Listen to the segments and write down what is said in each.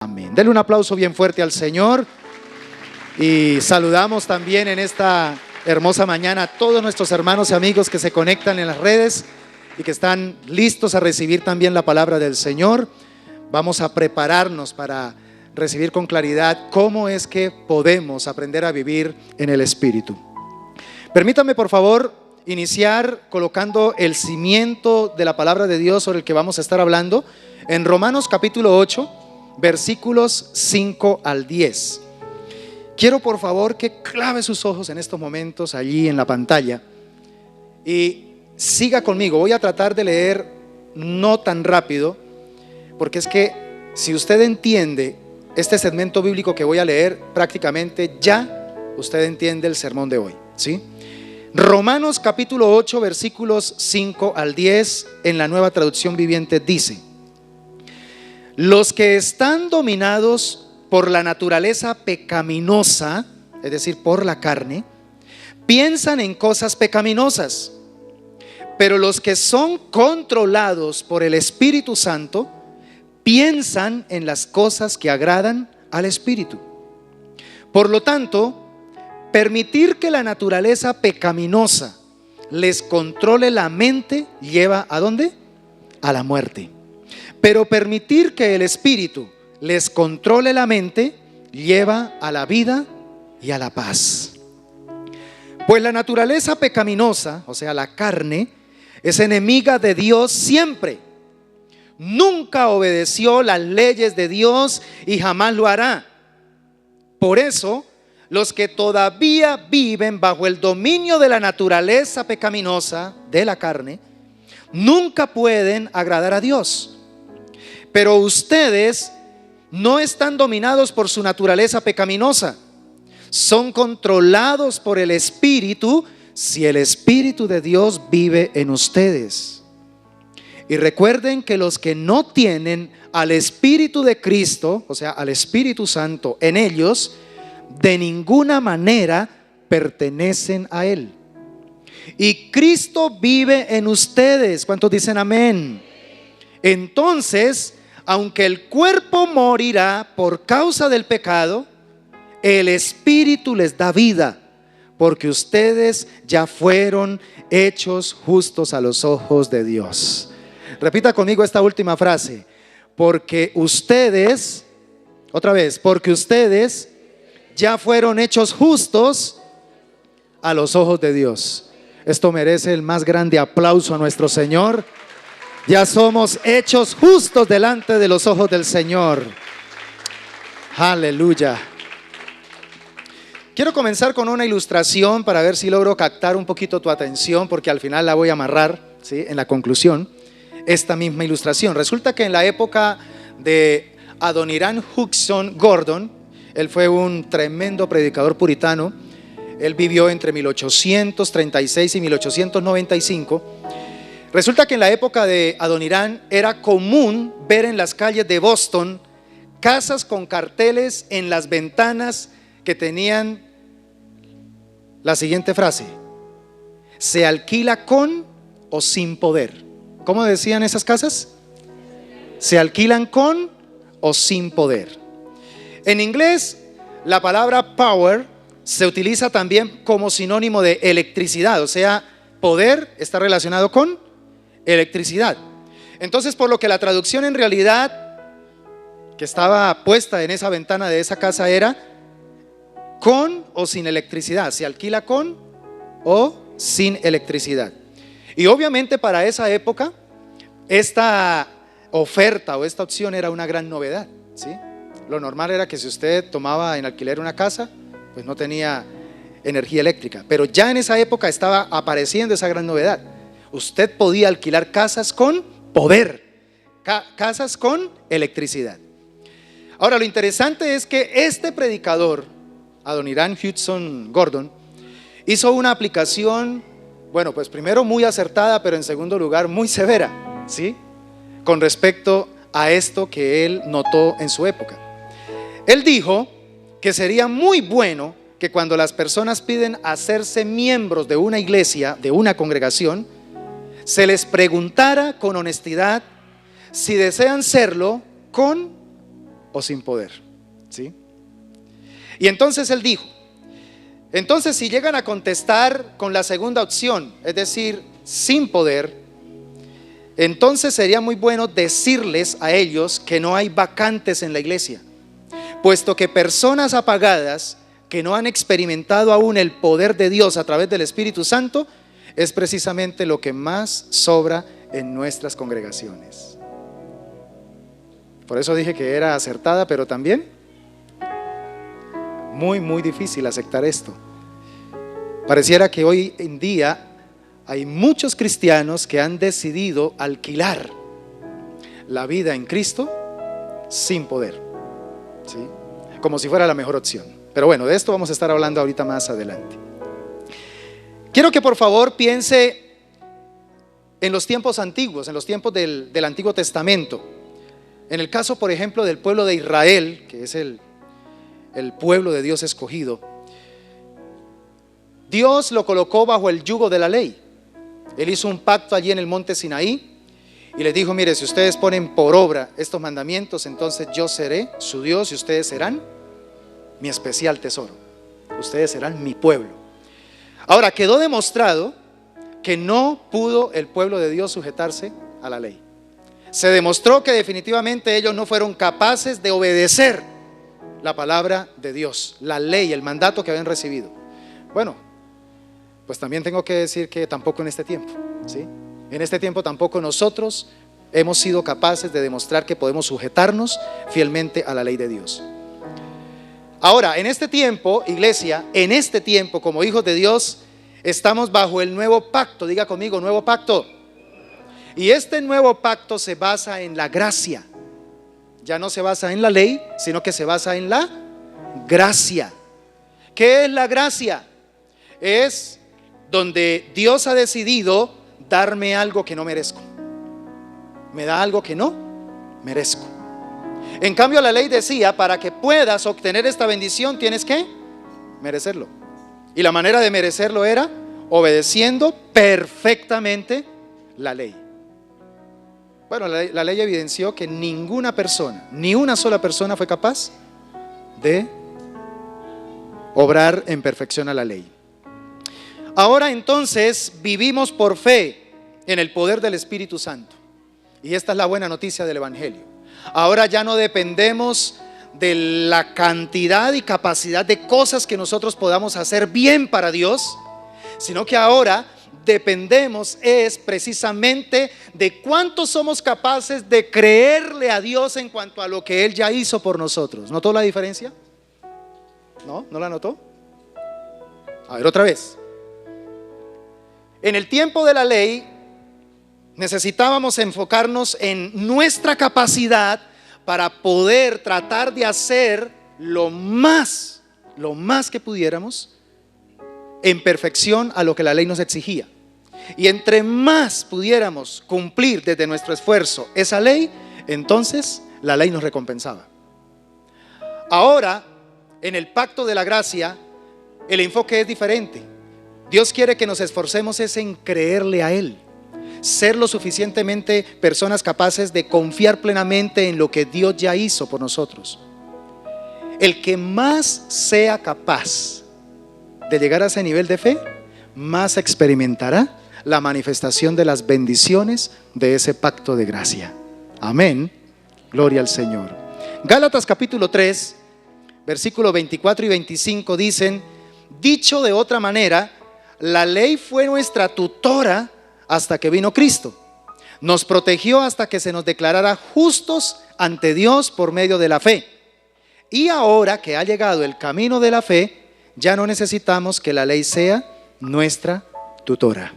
Amén. Denle un aplauso bien fuerte al Señor y saludamos también en esta hermosa mañana a todos nuestros hermanos y amigos que se conectan en las redes y que están listos a recibir también la palabra del Señor. Vamos a prepararnos para recibir con claridad cómo es que podemos aprender a vivir en el Espíritu. Permítame por favor iniciar colocando el cimiento de la palabra de Dios sobre el que vamos a estar hablando en Romanos capítulo 8, versículos 5 al 10. Quiero por favor que clave sus ojos en estos momentos allí en la pantalla y siga conmigo. Voy a tratar de leer no tan rápido, porque es que si usted entiende este segmento bíblico que voy a leer, prácticamente ya usted entiende el sermón de hoy, ¿sí? Romanos capítulo 8, versículos 5 al 10 en la Nueva Traducción Viviente dice: los que están dominados por la naturaleza pecaminosa, es decir, por la carne, piensan en cosas pecaminosas, pero los que son controlados por el Espíritu Santo piensan en las cosas que agradan al Espíritu. Por lo tanto, permitir que la naturaleza pecaminosa les controle la mente lleva ¿a dónde? A la muerte. Pero permitir que el Espíritu les controle la mente lleva a la vida y a la paz. Pues la naturaleza pecaminosa, o sea, la carne, es enemiga de Dios siempre. Nunca obedeció las leyes de Dios y jamás lo hará. Por eso, los que todavía viven bajo el dominio de la naturaleza pecaminosa de la carne, nunca pueden agradar a Dios. Pero ustedes no están dominados por su naturaleza pecaminosa, son controlados por el Espíritu si el Espíritu de Dios vive en ustedes. Y recuerden que los que no tienen al Espíritu de Cristo, o sea, al Espíritu Santo en ellos, de ninguna manera pertenecen a Él. Y Cristo vive en ustedes. ¿Cuántos dicen amén? Entonces, aunque el cuerpo morirá por causa del pecado, el Espíritu les da vida, porque ustedes ya fueron hechos justos a los ojos de Dios. Repita conmigo esta última frase: porque ustedes, otra vez, porque ustedes ya fueron hechos justos a los ojos de Dios. Esto merece el más grande aplauso a nuestro Señor. Ya somos hechos justos delante de los ojos del Señor. Aleluya. Quiero comenzar con una ilustración para ver si logro captar un poquito tu atención, porque al final la voy a amarrar, ¿sí?, en la conclusión, esta misma ilustración. Resulta que en la época de Adoniram Hudson Gordon, él fue un tremendo predicador puritano. Él vivió entre 1836 y 1895. Resulta que en la época de Adoniram era común ver en las calles de Boston casas con carteles en las ventanas que tenían la siguiente frase: se alquila con o sin poder. ¿Cómo decían esas casas? Se alquilan con o sin poder. En inglés, la palabra power se utiliza también como sinónimo de electricidad, o sea, poder está relacionado con electricidad. Entonces, por lo que la traducción en realidad que estaba puesta en esa ventana de esa casa era con o sin electricidad. Se alquila con o sin electricidad. Y obviamente para esa época esta oferta o esta opción era una gran novedad, ¿sí? Lo normal era que si usted tomaba en alquiler una casa, pues no tenía energía eléctrica. Pero ya en esa época estaba apareciendo esa gran novedad. Usted podía alquilar casas con poder, casas con electricidad. Ahora, lo interesante es que este predicador, Adoniram Hudson Gordon, hizo una aplicación, bueno, pues primero muy acertada, pero en segundo lugar muy severa, ¿sí?, con respecto a esto que él notó en su época. Él dijo que sería muy bueno que cuando las personas piden hacerse miembros de una iglesia, de una congregación, se les preguntara con honestidad si desean serlo con o sin poder, ¿sí? Y entonces él dijo, entonces si llegan a contestar con la segunda opción, es decir, sin poder, entonces sería muy bueno decirles a ellos que no hay vacantes en la iglesia, puesto que personas apagadas que no han experimentado aún el poder de Dios a través del Espíritu Santo es precisamente lo que más sobra en nuestras congregaciones. Por eso dije que era acertada, pero también muy difícil aceptar esto. Pareciera que hoy en día hay muchos cristianos que han decidido alquilar la vida en Cristo sin poder, ¿sí? Como si fuera la mejor opción. Pero bueno, de esto vamos a estar hablando ahorita más adelante. Quiero que por favor piense en los tiempos antiguos, en los tiempos del Antiguo Testamento. En el caso, por ejemplo, del pueblo de Israel, que es el pueblo de Dios escogido, Dios lo colocó bajo el yugo de la ley. Él hizo un pacto allí en el monte Sinaí y les dijo, mire, si ustedes ponen por obra estos mandamientos, entonces yo seré su Dios y ustedes serán mi especial tesoro. Ustedes serán mi pueblo. Ahora, quedó demostrado que no pudo el pueblo de Dios sujetarse a la ley. Se demostró que definitivamente ellos no fueron capaces de obedecer la palabra de Dios, la ley, el mandato que habían recibido. Bueno, pues también tengo que decir que tampoco en este tiempo, ¿sí? En este tiempo tampoco nosotros hemos sido capaces de demostrar que podemos sujetarnos fielmente a la ley de Dios. Ahora, en este tiempo, iglesia, en este tiempo, como hijos de Dios, estamos bajo el nuevo pacto. Diga conmigo, nuevo pacto. Y este nuevo pacto se basa en la gracia. Ya no se basa en la ley, sino que se basa en la gracia. ¿Qué es la gracia? Es donde Dios ha decidido darme algo que no merezco. Me da algo que no merezco. En cambio, la ley decía, para que puedas obtener esta bendición tienes que merecerlo. Y la manera de merecerlo era obedeciendo perfectamente la ley. Bueno, la ley evidenció que ninguna persona, ni una sola persona fue capaz de obrar en perfección a la ley. Ahora entonces vivimos por fe en el poder del Espíritu Santo. Y esta es la buena noticia del Evangelio. Ahora ya no dependemos de la cantidad y capacidad de cosas que nosotros podamos hacer bien para Dios, sino que ahora dependemos es precisamente de cuánto somos capaces de creerle a Dios en cuanto a lo que Él ya hizo por nosotros. ¿Notó la diferencia? ¿No? ¿No la notó? A ver, otra vez. En el tiempo de la ley necesitábamos enfocarnos en nuestra capacidad para poder tratar de hacer lo más que pudiéramos en perfección a lo que la ley nos exigía. Y entre más pudiéramos cumplir desde nuestro esfuerzo esa ley, entonces la ley nos recompensaba. Ahora, en el pacto de la gracia, el enfoque es diferente. Dios quiere que nos esforcemos es en creerle a Él, ser lo suficientemente personas capaces de confiar plenamente en lo que Dios ya hizo por nosotros. El que más sea capaz de llegar a ese nivel de fe, más experimentará la manifestación de las bendiciones de ese pacto de gracia. Amén. Gloria al Señor. Gálatas capítulo 3, versículos 24 y 25 dicen: dicho de otra manera, la ley fue nuestra tutora hasta que vino Cristo. Nos protegió hasta que se nos declarara justos ante Dios por medio de la fe. Y ahora que ha llegado el camino de la fe, ya no necesitamos que la ley sea nuestra tutora.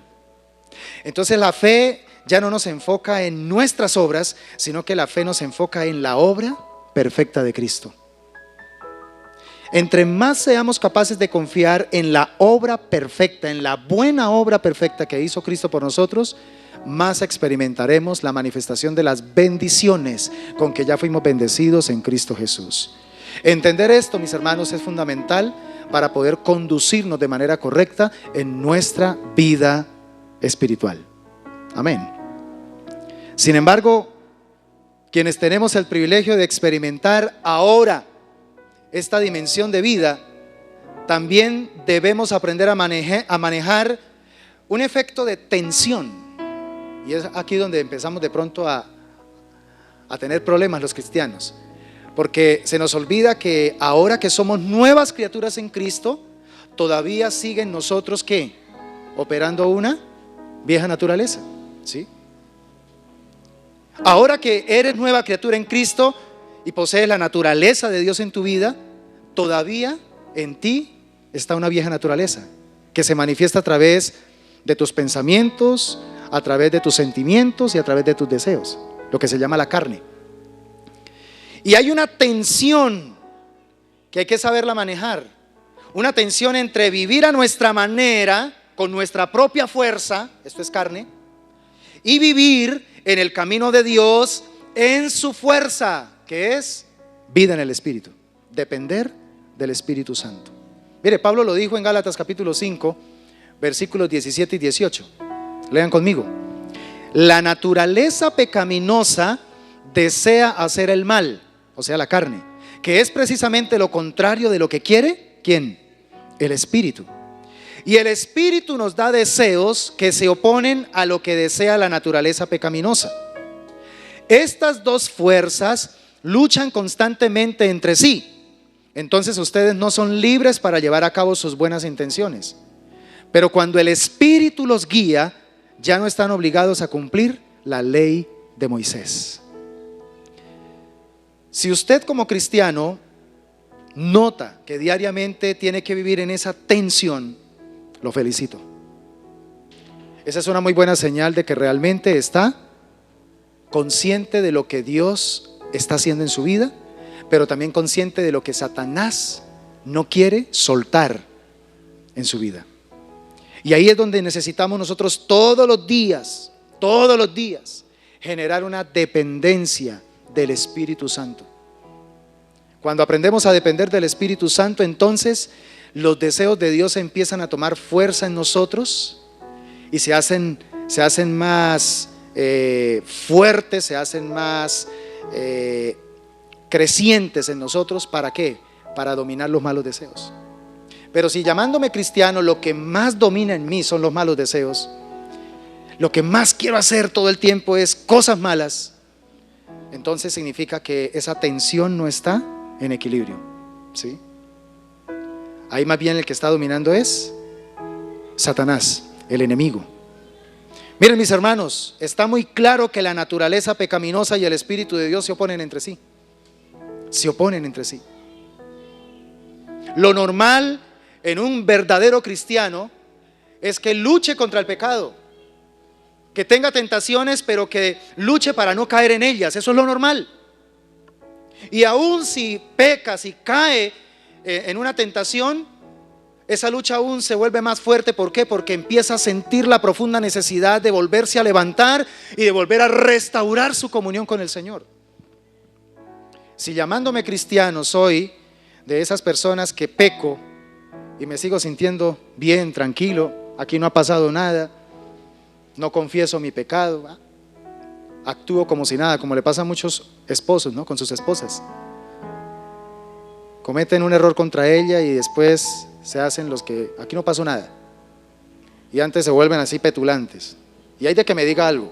Entonces la fe ya no nos enfoca en nuestras obras, sino que la fe nos enfoca en la obra perfecta de Cristo. Entre más seamos capaces de confiar en la obra perfecta, en la buena obra perfecta que hizo Cristo por nosotros, más experimentaremos la manifestación de las bendiciones con que ya fuimos bendecidos en Cristo Jesús. Entender esto, mis hermanos, es fundamental para poder conducirnos de manera correcta en nuestra vida espiritual. Amén. Sin embargo, quienes tenemos el privilegio de experimentar ahora esta dimensión de vida, también debemos aprender a manejar un efecto de tensión. Y es aquí donde empezamos de pronto a tener problemas los cristianos, porque se nos olvida que ahora que somos nuevas criaturas en Cristo, todavía sigue en nosotros ¿qué? Operando una vieja naturaleza, ¿sí? Ahora que eres nueva criatura en Cristo y posees la naturaleza de Dios en tu vida, todavía en ti está una vieja naturaleza que se manifiesta a través de tus pensamientos, a través de tus sentimientos y a través de tus deseos, lo que se llama la carne. Y hay una tensión que hay que saberla manejar, una tensión entre vivir a nuestra manera, con nuestra propia fuerza, esto es carne, y vivir en el camino de Dios en su fuerza, que es vida en el Espíritu, depender del Espíritu Santo. Mire, Pablo lo dijo en Gálatas capítulo 5, versículos 17 y 18. Lean conmigo. La naturaleza pecaminosa desea hacer el mal, o sea la carne, que es precisamente lo contrario de lo que quiere, ¿quién? El Espíritu. Y el Espíritu nos da deseos que se oponen a lo que desea la naturaleza pecaminosa. Estas dos fuerzas luchan constantemente entre sí. Entonces ustedes no son libres para llevar a cabo sus buenas intenciones. Pero cuando el Espíritu los guía, ya no están obligados a cumplir la ley de Moisés. Si usted como cristiano nota que diariamente tiene que vivir en esa tensión, lo felicito. Esa es una muy buena señal de que realmente está consciente de lo que Dios está haciendo en su vida, pero también consciente de lo que Satanás no quiere soltar en su vida. Y ahí es donde necesitamos nosotros todos los días, generar una dependencia del Espíritu Santo. Cuando aprendemos a depender del Espíritu Santo, entonces los deseos de Dios empiezan a tomar fuerza en nosotros y se hacen más fuertes, se hacen más crecientes en nosotros. ¿Para qué? Para dominar los malos deseos. Pero si llamándome cristiano lo que más domina en mí son los malos deseos, lo que más quiero hacer todo el tiempo es cosas malas, entonces significa que esa tensión no está en equilibrio, ¿sí? Ahí más bien el que está dominando es Satanás, el enemigo. Miren mis hermanos, está muy claro que la naturaleza pecaminosa y el Espíritu de Dios se oponen entre sí. Se oponen entre sí. Lo normal en un verdadero cristiano es que luche contra el pecado, que tenga tentaciones, pero que luche para no caer en ellas. Eso es lo normal. Y aún si peca, si cae en una tentación, esa lucha aún se vuelve más fuerte. ¿Por qué? Porque empieza a sentir la profunda necesidad de volverse a levantar y de volver a restaurar su comunión con el Señor. Si llamándome cristiano soy de esas personas que peco y me sigo sintiendo bien, tranquilo, aquí no ha pasado nada, no confieso mi pecado, actúo como si nada, como le pasa a muchos esposos, ¿no? Con sus esposas. Cometen un error contra ella y después se hacen los que aquí no pasó nada. Y antes se vuelven así petulantes. Y hay de que me diga algo.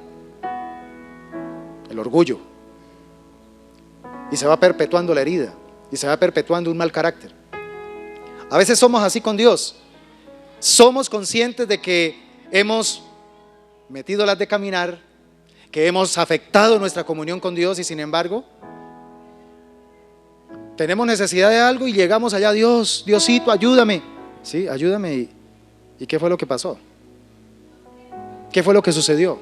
El orgullo. Y se va perpetuando la herida. Y se va perpetuando un mal carácter. A veces somos así con Dios. Somos conscientes de que hemos metido las de caminar, que hemos afectado nuestra comunión con Dios y sin embargo tenemos necesidad de algo y llegamos allá: Dios, Diosito, ayúdame. Sí, ayúdame. ¿Y qué fue lo que pasó? ¿Qué fue lo que sucedió?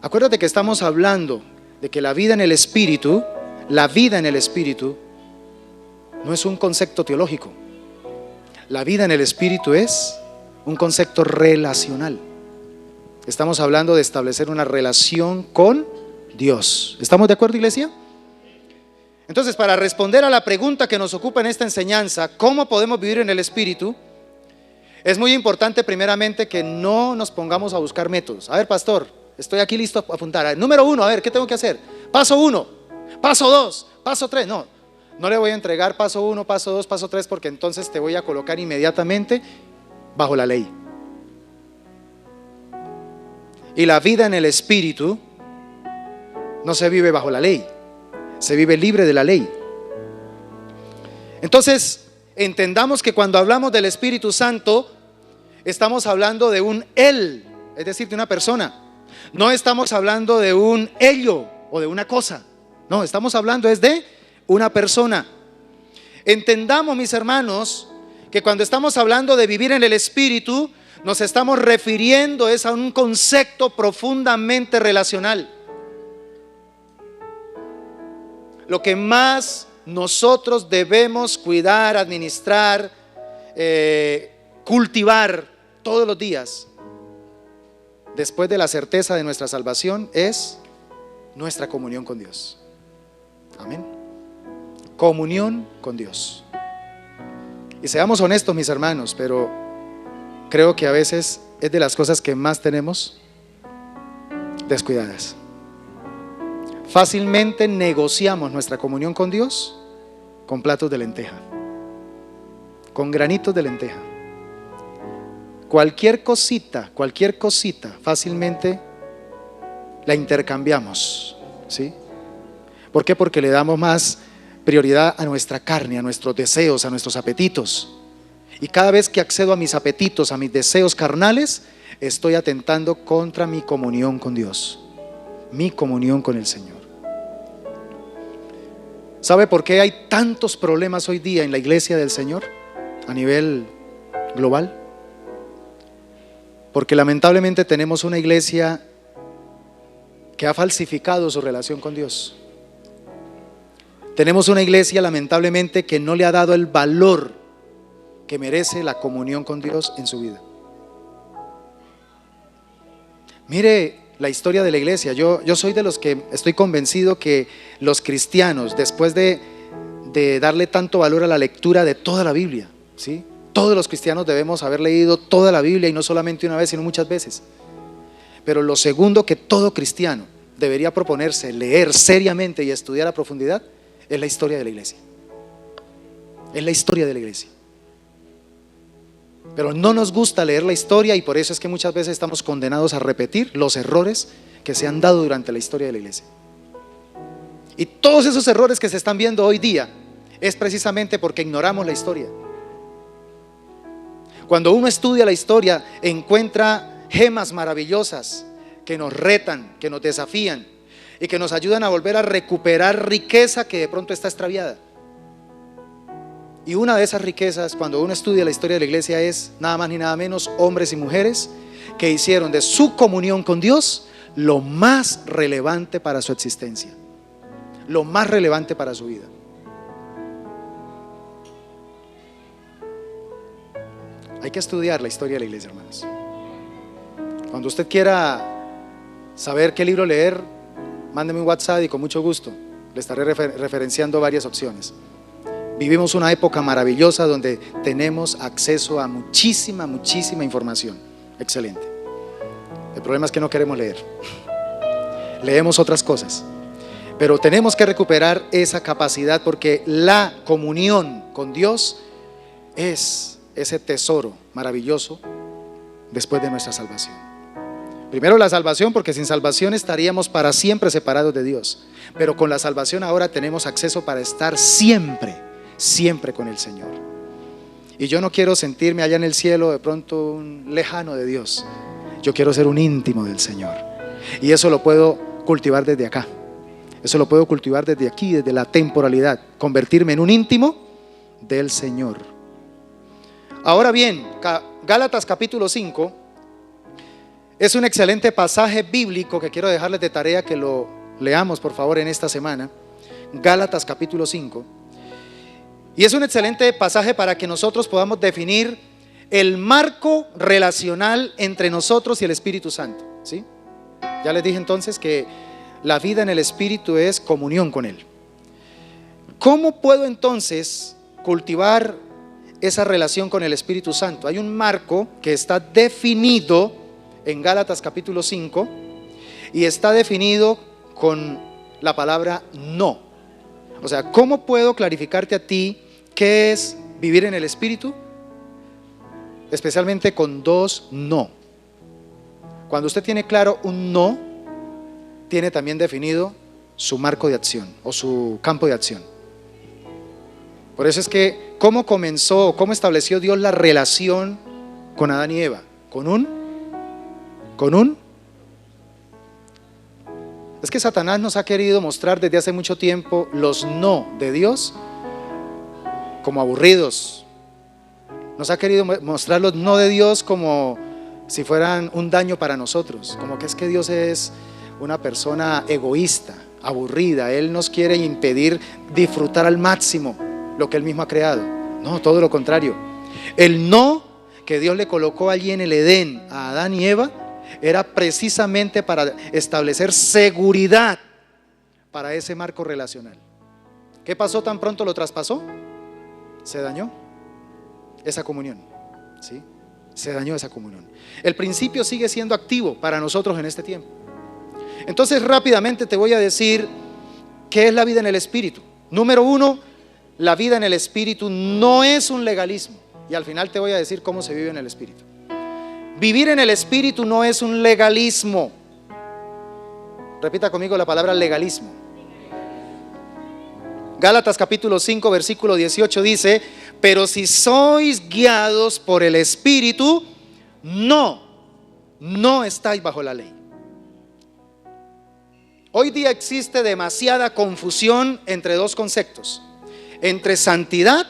Acuérdate que estamos hablando de que la vida en el Espíritu no es un concepto teológico. La vida en el Espíritu es un concepto relacional. Estamos hablando de establecer una relación con Dios. ¿Estamos de acuerdo, iglesia? Entonces, para responder a la pregunta que nos ocupa en esta enseñanza, ¿cómo podemos vivir en el Espíritu? Es muy importante primeramente que no nos pongamos a buscar métodos. A ver, pastor, Estoy aquí listo a apuntar. Número 1, a ver, ¿qué tengo que hacer? Paso 1, paso 2, paso 3. No le voy a entregar paso 1, paso 2, paso 3, porque entonces te voy a colocar inmediatamente bajo la ley. Y la vida en el Espíritu no se vive bajo la ley, se vive libre de la ley. Entonces, entendamos que cuando hablamos del Espíritu Santo, estamos hablando de un Él, es decir, de una persona. No estamos hablando de un ello o de una cosa. No, estamos hablando es de una persona. Entendamos, mis hermanos, que cuando estamos hablando de vivir en el Espíritu, nos estamos refiriendo es a un concepto profundamente relacional. Lo que más nosotros debemos cuidar, administrar, cultivar todos los días, después de la certeza de nuestra salvación, es nuestra comunión con Dios. Amén. Comunión con Dios. Y seamos honestos, mis hermanos, pero creo que a veces es de las cosas que más tenemos descuidadas. Fácilmente negociamos nuestra comunión con Dios con platos de lenteja, con granitos de lenteja. Cualquier cosita, fácilmente la intercambiamos, ¿sí? ¿Por qué? Porque le damos más prioridad a nuestra carne, a nuestros deseos, a nuestros apetitos. Y cada vez que accedo a mis apetitos, a mis deseos carnales, estoy atentando contra mi comunión con Dios, mi comunión con el Señor. ¿Sabe por qué hay tantos problemas hoy día en la iglesia del Señor a nivel global? Porque lamentablemente tenemos una iglesia que ha falsificado su relación con Dios. Tenemos una iglesia lamentablemente que no le ha dado el valor que merece la comunión con Dios en su vida. Mire la historia de la iglesia. Yo soy de los que estoy convencido que los cristianos, después de darle tanto valor a la lectura de toda la Biblia, ¿sí? Todos los cristianos debemos haber leído toda la Biblia, y no solamente una vez, sino muchas veces. Pero lo segundo que todo cristiano debería proponerse leer seriamente y estudiar a profundidad es la historia de la iglesia. Es la historia de la iglesia. Pero no nos gusta leer la historia, y por eso es que muchas veces estamos condenados a repetir los errores que se han dado durante la historia de la iglesia. Y todos esos errores que se están viendo hoy día es precisamente porque ignoramos la historia. Cuando uno estudia la historia, encuentra gemas maravillosas que nos retan, que nos desafían y que nos ayudan a volver a recuperar riqueza que de pronto está extraviada. Y una de esas riquezas, cuando uno estudia la historia de la iglesia, es nada más ni nada menos hombres y mujeres que hicieron de su comunión con Dios lo más relevante para su existencia, lo más relevante para su vida. Hay que estudiar la historia de la iglesia, hermanos. Cuando usted quiera saber qué libro leer, mándeme un WhatsApp y con mucho gusto le estaré referenciando varias opciones. Vivimos una época maravillosa donde tenemos acceso a muchísima información. Excelente. El problema es que no queremos leer. Leemos otras cosas. Pero tenemos que recuperar esa capacidad, porque la comunión con Dios es ese tesoro maravilloso después de nuestra salvación. Primero la salvación, porque sin salvación estaríamos para siempre separados de Dios. Pero con la salvación ahora tenemos acceso para estar siempre con el Señor. Y yo no quiero sentirme allá en el cielo de pronto un lejano de Dios. Yo quiero ser un íntimo del Señor. Y eso lo puedo cultivar desde acá. Eso lo puedo cultivar desde aquí, desde la temporalidad. Convertirme en un íntimo del Señor. Ahora bien, Gálatas capítulo 5 es un excelente pasaje bíblico que quiero dejarles de tarea que lo leamos por favor en esta semana. Gálatas capítulo 5. Y es un excelente pasaje para que nosotros podamos definir el marco relacional entre nosotros y el Espíritu Santo, ¿sí? Ya les dije entonces que la vida en el Espíritu es comunión con Él. ¿Cómo puedo entonces cultivar esa relación con el Espíritu Santo? Hay un marco que está definido en Gálatas capítulo 5, y está definido con la palabra no. O sea, ¿cómo puedo clarificarte a ti qué es vivir en el Espíritu? Especialmente con dos no. Cuando usted tiene claro un no, tiene también definido su marco de acción o su campo de acción. Por eso es que, ¿cómo comenzó, cómo estableció Dios la relación con Adán y Eva? Con un. Es que Satanás nos ha querido mostrar desde hace mucho tiempo los no de Dios como aburridos. Nos ha querido mostrar los no de Dios como si fueran un daño para nosotros, como que es que Dios es una persona egoísta, aburrida. Él nos quiere impedir disfrutar al máximo lo que Él mismo ha creado. No, todo lo contrario. El no que Dios le colocó allí en el Edén a Adán y Eva era precisamente para establecer seguridad para ese marco relacional. ¿Qué pasó tan pronto lo traspasó? Se dañó esa comunión, ¿sí? Se dañó esa comunión. El principio sigue siendo activo para nosotros en este tiempo. Entonces rápidamente te voy a decir qué es la vida en el Espíritu. Número uno, la vida en el Espíritu no es un legalismo. Y al final te voy a decir cómo se vive en el Espíritu. Vivir en el Espíritu no es un legalismo. Repita conmigo la palabra legalismo. Gálatas capítulo 5 versículo 18 dice: pero si sois guiados por el Espíritu, no estáis bajo la ley. Hoy día existe demasiada confusión entre dos conceptos, entre santidad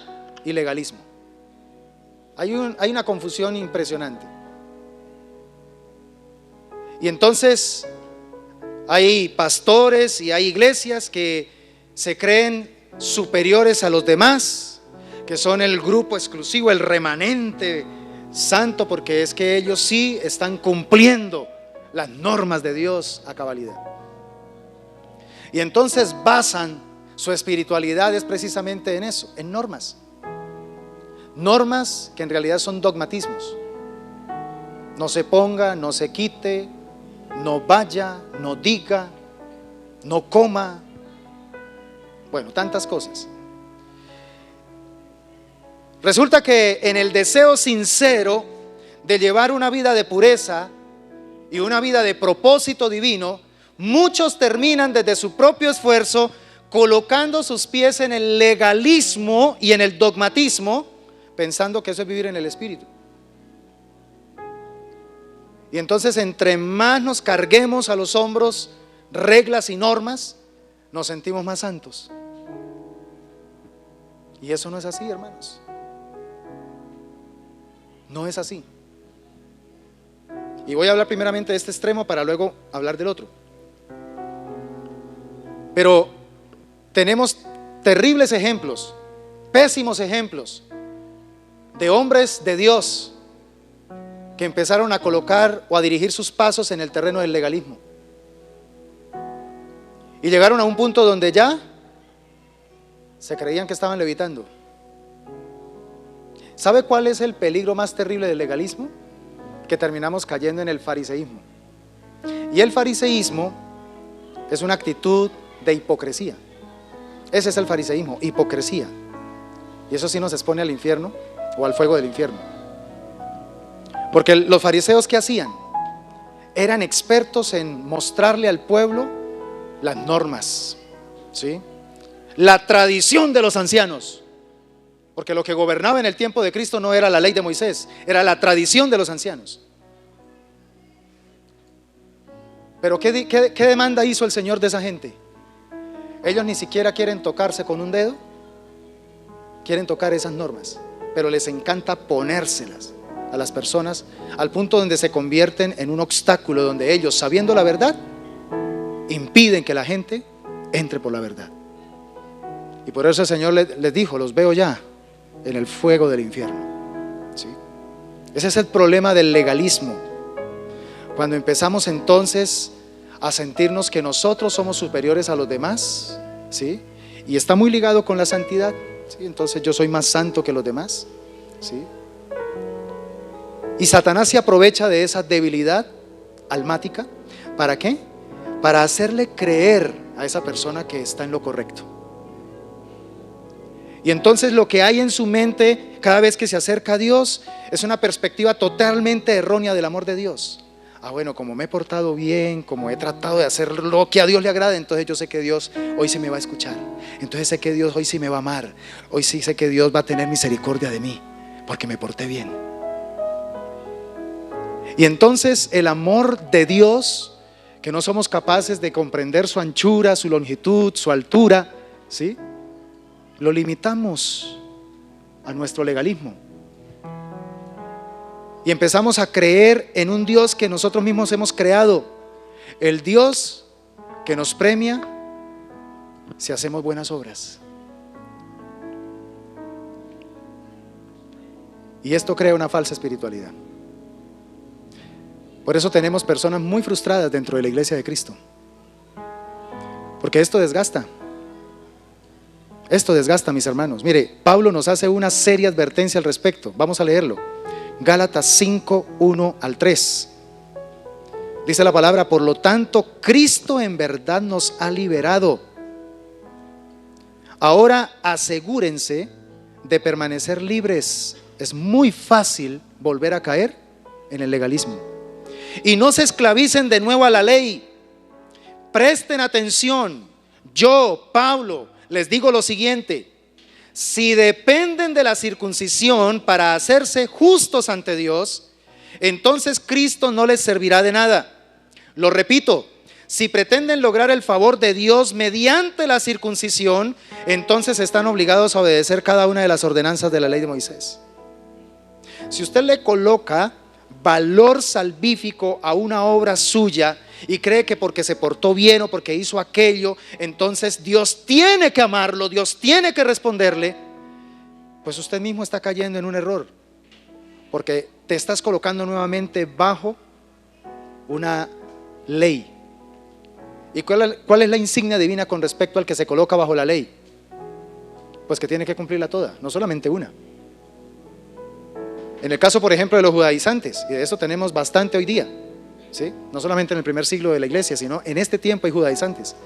y legalismo. Hay una confusión impresionante. Y entonces hay pastores y hay iglesias que se creen superiores a los demás, que son el grupo exclusivo, el remanente santo, porque es que ellos sí están cumpliendo las normas de Dios a cabalidad. Y entonces basan su espiritualidad es precisamente en eso, en normas. Normas que en realidad son dogmatismos. No se ponga, no se quite, no vaya, no diga, no coma. Bueno, tantas cosas. Resulta que en el deseo sincero de llevar una vida de pureza y una vida de propósito divino, muchos terminan desde su propio esfuerzo colocando sus pies en el legalismo y en el dogmatismo, pensando que eso es vivir en el Espíritu. Y entonces, entre más nos carguemos a los hombros reglas y normas, nos sentimos más santos. Y eso no es así, hermanos. No es así. Y voy a hablar primeramente de este extremo para luego hablar del otro. Pero tenemos terribles ejemplos, pésimos ejemplos de hombres de Dios que empezaron a colocar o a dirigir sus pasos en el terreno del legalismo. Y llegaron a un punto donde ya se creían que estaban levitando. ¿Sabe cuál es el peligro más terrible del legalismo? Que terminamos cayendo en el fariseísmo. Y el fariseísmo es una actitud de hipocresía. Ese es el fariseísmo, hipocresía. Y eso sí nos expone al infierno o al fuego del infierno. Porque los fariseos, ¿qué hacían? Eran expertos en mostrarle al pueblo las normas, ¿sí? La tradición de los ancianos. Porque lo que gobernaba en el tiempo de Cristo no era la ley de Moisés, era la tradición de los ancianos. Pero ¿qué demanda hizo el Señor de esa gente? Ellos ni siquiera quieren tocarse con un dedo, quieren tocar esas normas, pero les encanta ponérselas a las personas al punto donde se convierten en un obstáculo, donde ellos, sabiendo la verdad, impiden que la gente entre por la verdad. Y por eso el Señor les dijo: los veo ya en el fuego del infierno, ¿sí? Ese es el problema del legalismo. Cuando empezamos entonces a sentirnos que nosotros somos superiores a los demás, ¿sí? Y está muy ligado con la santidad, ¿sí? Entonces yo soy más santo que los demás, ¿sí? Y Satanás se aprovecha de esa debilidad almática. ¿Para qué? para hacerle creer a esa persona que está en lo correcto. Y entonces lo que hay en su mente cada vez que se acerca a Dios es una perspectiva totalmente errónea del amor de Dios. Bueno, como me he portado bien, como he tratado de hacer lo que a Dios le agrada, entonces yo sé que Dios hoy sí me va a escuchar. Entonces sé que Dios hoy sí me va a amar. Hoy sí sé que Dios va a tener misericordia de mí, porque me porté bien. Y entonces el amor de Dios, que no somos capaces de comprender su anchura, su longitud, su altura, ¿sí?, lo limitamos a nuestro legalismo. Y empezamos a creer en un Dios que nosotros mismos hemos creado. El Dios que nos premia si hacemos buenas obras. Y esto crea una falsa espiritualidad. Por eso tenemos personas muy frustradas dentro de la iglesia de Cristo. Porque esto desgasta. Esto desgasta, mis hermanos. Mire, Pablo nos hace una seria advertencia al respecto. Vamos a leerlo. Gálatas 5, 1 al 3. Dice la palabra: por lo tanto, Cristo en verdad nos ha liberado. Ahora asegúrense de permanecer libres. Es muy fácil volver a caer en el legalismo. Y no se esclavicen de nuevo a la ley. Presten atención. Yo, Pablo, les digo lo siguiente: si dependen de la circuncisión para hacerse justos ante Dios, entonces Cristo no les servirá de nada. Lo repito, si pretenden lograr el favor de Dios mediante la circuncisión, entonces están obligados a obedecer cada una de las ordenanzas de la ley de Moisés. Si usted le coloca valor salvífico a una obra suya y cree que porque se portó bien o porque hizo aquello, entonces Dios tiene que amarlo, Dios tiene que responderle, pues usted mismo está cayendo en un error, porque te estás colocando nuevamente bajo una ley. ¿Y cuál es la insignia divina con respecto al que se coloca bajo la ley? Pues que tiene que cumplirla toda, no solamente una. En el caso, por ejemplo, de los judaizantes, y de eso tenemos bastante hoy día, ¿sí? No solamente en el primer siglo de la iglesia, sino en este tiempo hay judaizantes.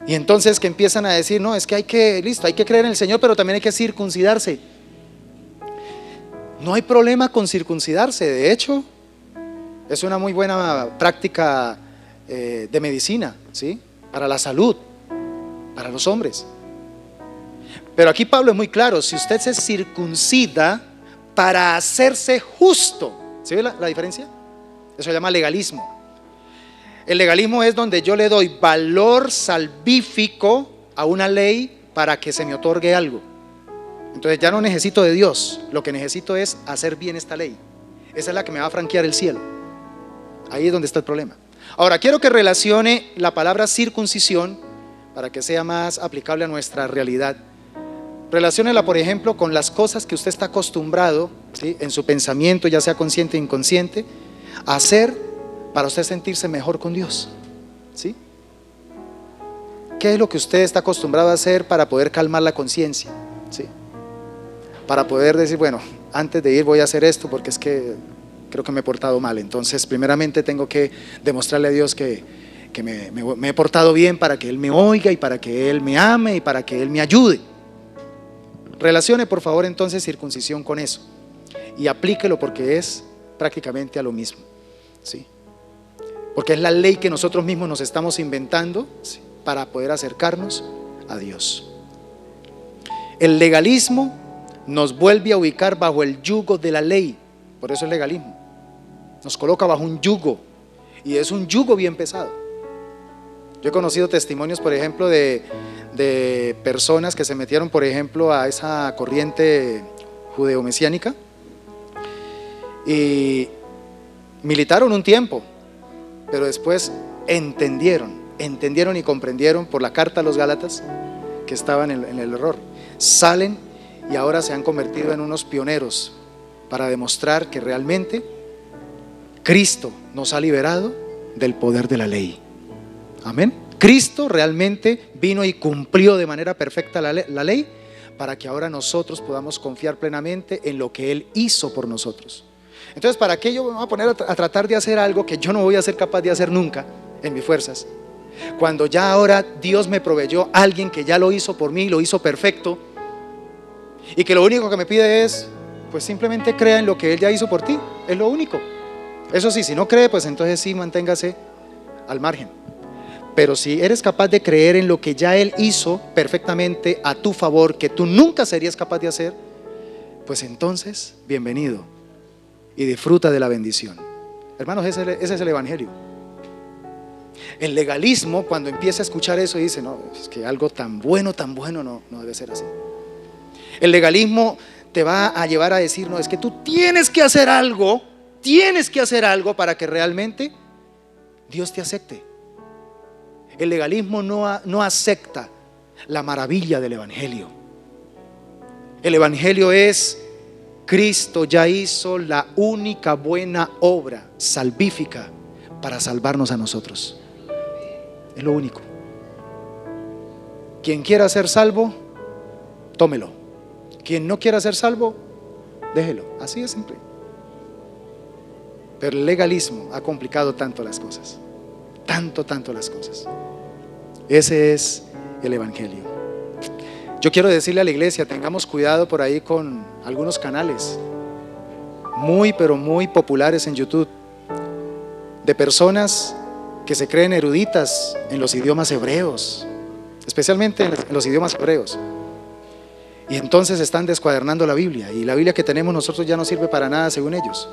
Y entonces que empiezan a decir: no, es que hay que creer en el Señor, pero también hay que circuncidarse. No hay problema con circuncidarse. De hecho, es una muy buena práctica de medicina, ¿sí?, para la salud, para los hombres. Pero aquí Pablo es muy claro: si usted se circuncida para hacerse justo, ¿sí ve la diferencia? Eso se llama legalismo. El legalismo es donde yo le doy valor salvífico a una ley para que se me otorgue algo. Entonces ya no necesito de Dios, lo que necesito es hacer bien esta ley. Esa es la que me va a franquear el cielo. Ahí es donde está el problema. Ahora quiero que relacione la palabra circuncisión para que sea más aplicable a nuestra realidad. Relaciónela, por ejemplo, con las cosas que usted está acostumbrado, ¿sí?, en su pensamiento, ya sea consciente o inconsciente, a hacer para usted sentirse mejor con Dios, ¿sí? ¿Qué es lo que usted está acostumbrado a hacer para poder calmar la conciencia? ¿Sí? Para poder decir: bueno, antes de ir voy a hacer esto porque es que creo que me he portado mal. Entonces, primeramente tengo que demostrarle a Dios que me he portado bien, para que Él me oiga y para que Él me ame y para que Él me ayude. Relacione, por favor, entonces circuncisión con eso y aplíquelo, porque es prácticamente a lo mismo, ¿sí? Porque es la ley que nosotros mismos nos estamos inventando, ¿sí?, para poder acercarnos a Dios. El legalismo nos vuelve a ubicar bajo el yugo de la ley. Por eso es legalismo. Nos coloca bajo un yugo, y es un yugo bien pesado. Yo he conocido testimonios, por ejemplo, de personas que se metieron, por ejemplo, a esa corriente judeo-mesiánica y militaron un tiempo, pero después entendieron y comprendieron por la carta a los Gálatas que estaban en el error. Salen y ahora se han convertido en unos pioneros para demostrar que realmente Cristo nos ha liberado del poder de la ley. Amén. Cristo realmente vino y cumplió de manera perfecta la ley para que ahora nosotros podamos confiar plenamente en lo que Él hizo por nosotros. Entonces, ¿para qué yo me voy a poner a tratar de hacer algo que yo no voy a ser capaz de hacer nunca en mis fuerzas? Cuando ya ahora Dios me proveyó a alguien que ya lo hizo por mí, lo hizo perfecto, y que lo único que me pide es, pues simplemente crea en lo que Él ya hizo por ti, es lo único. Eso sí, si no cree, pues entonces sí, manténgase al margen. Pero si eres capaz de creer en lo que ya Él hizo perfectamente a tu favor, que tú nunca serías capaz de hacer, pues entonces, bienvenido y disfruta de la bendición. Hermanos, ese es el evangelio. El legalismo, cuando empieza a escuchar eso, dice, no, es que algo tan bueno no debe ser así. El legalismo te va a llevar a decir, no, es que tú tienes que hacer algo para que realmente Dios te acepte. El legalismo no acepta la maravilla del evangelio. El evangelio es: Cristo ya hizo la única buena obra salvífica para salvarnos a nosotros. Es lo único. Quien quiera ser salvo, tómelo. Quien no quiera ser salvo, déjelo. Así de simple. Pero el legalismo ha complicado tanto las cosas. Tanto las cosas. Ese es el evangelio. Yo quiero decirle a la iglesia, tengamos cuidado por ahí con algunos canales pero muy populares en YouTube, de personas que se creen eruditas en los idiomas hebreos, especialmente en los idiomas hebreos, y entonces están descuadernando la Biblia, y la Biblia que tenemos nosotros ya no sirve para nada según ellos.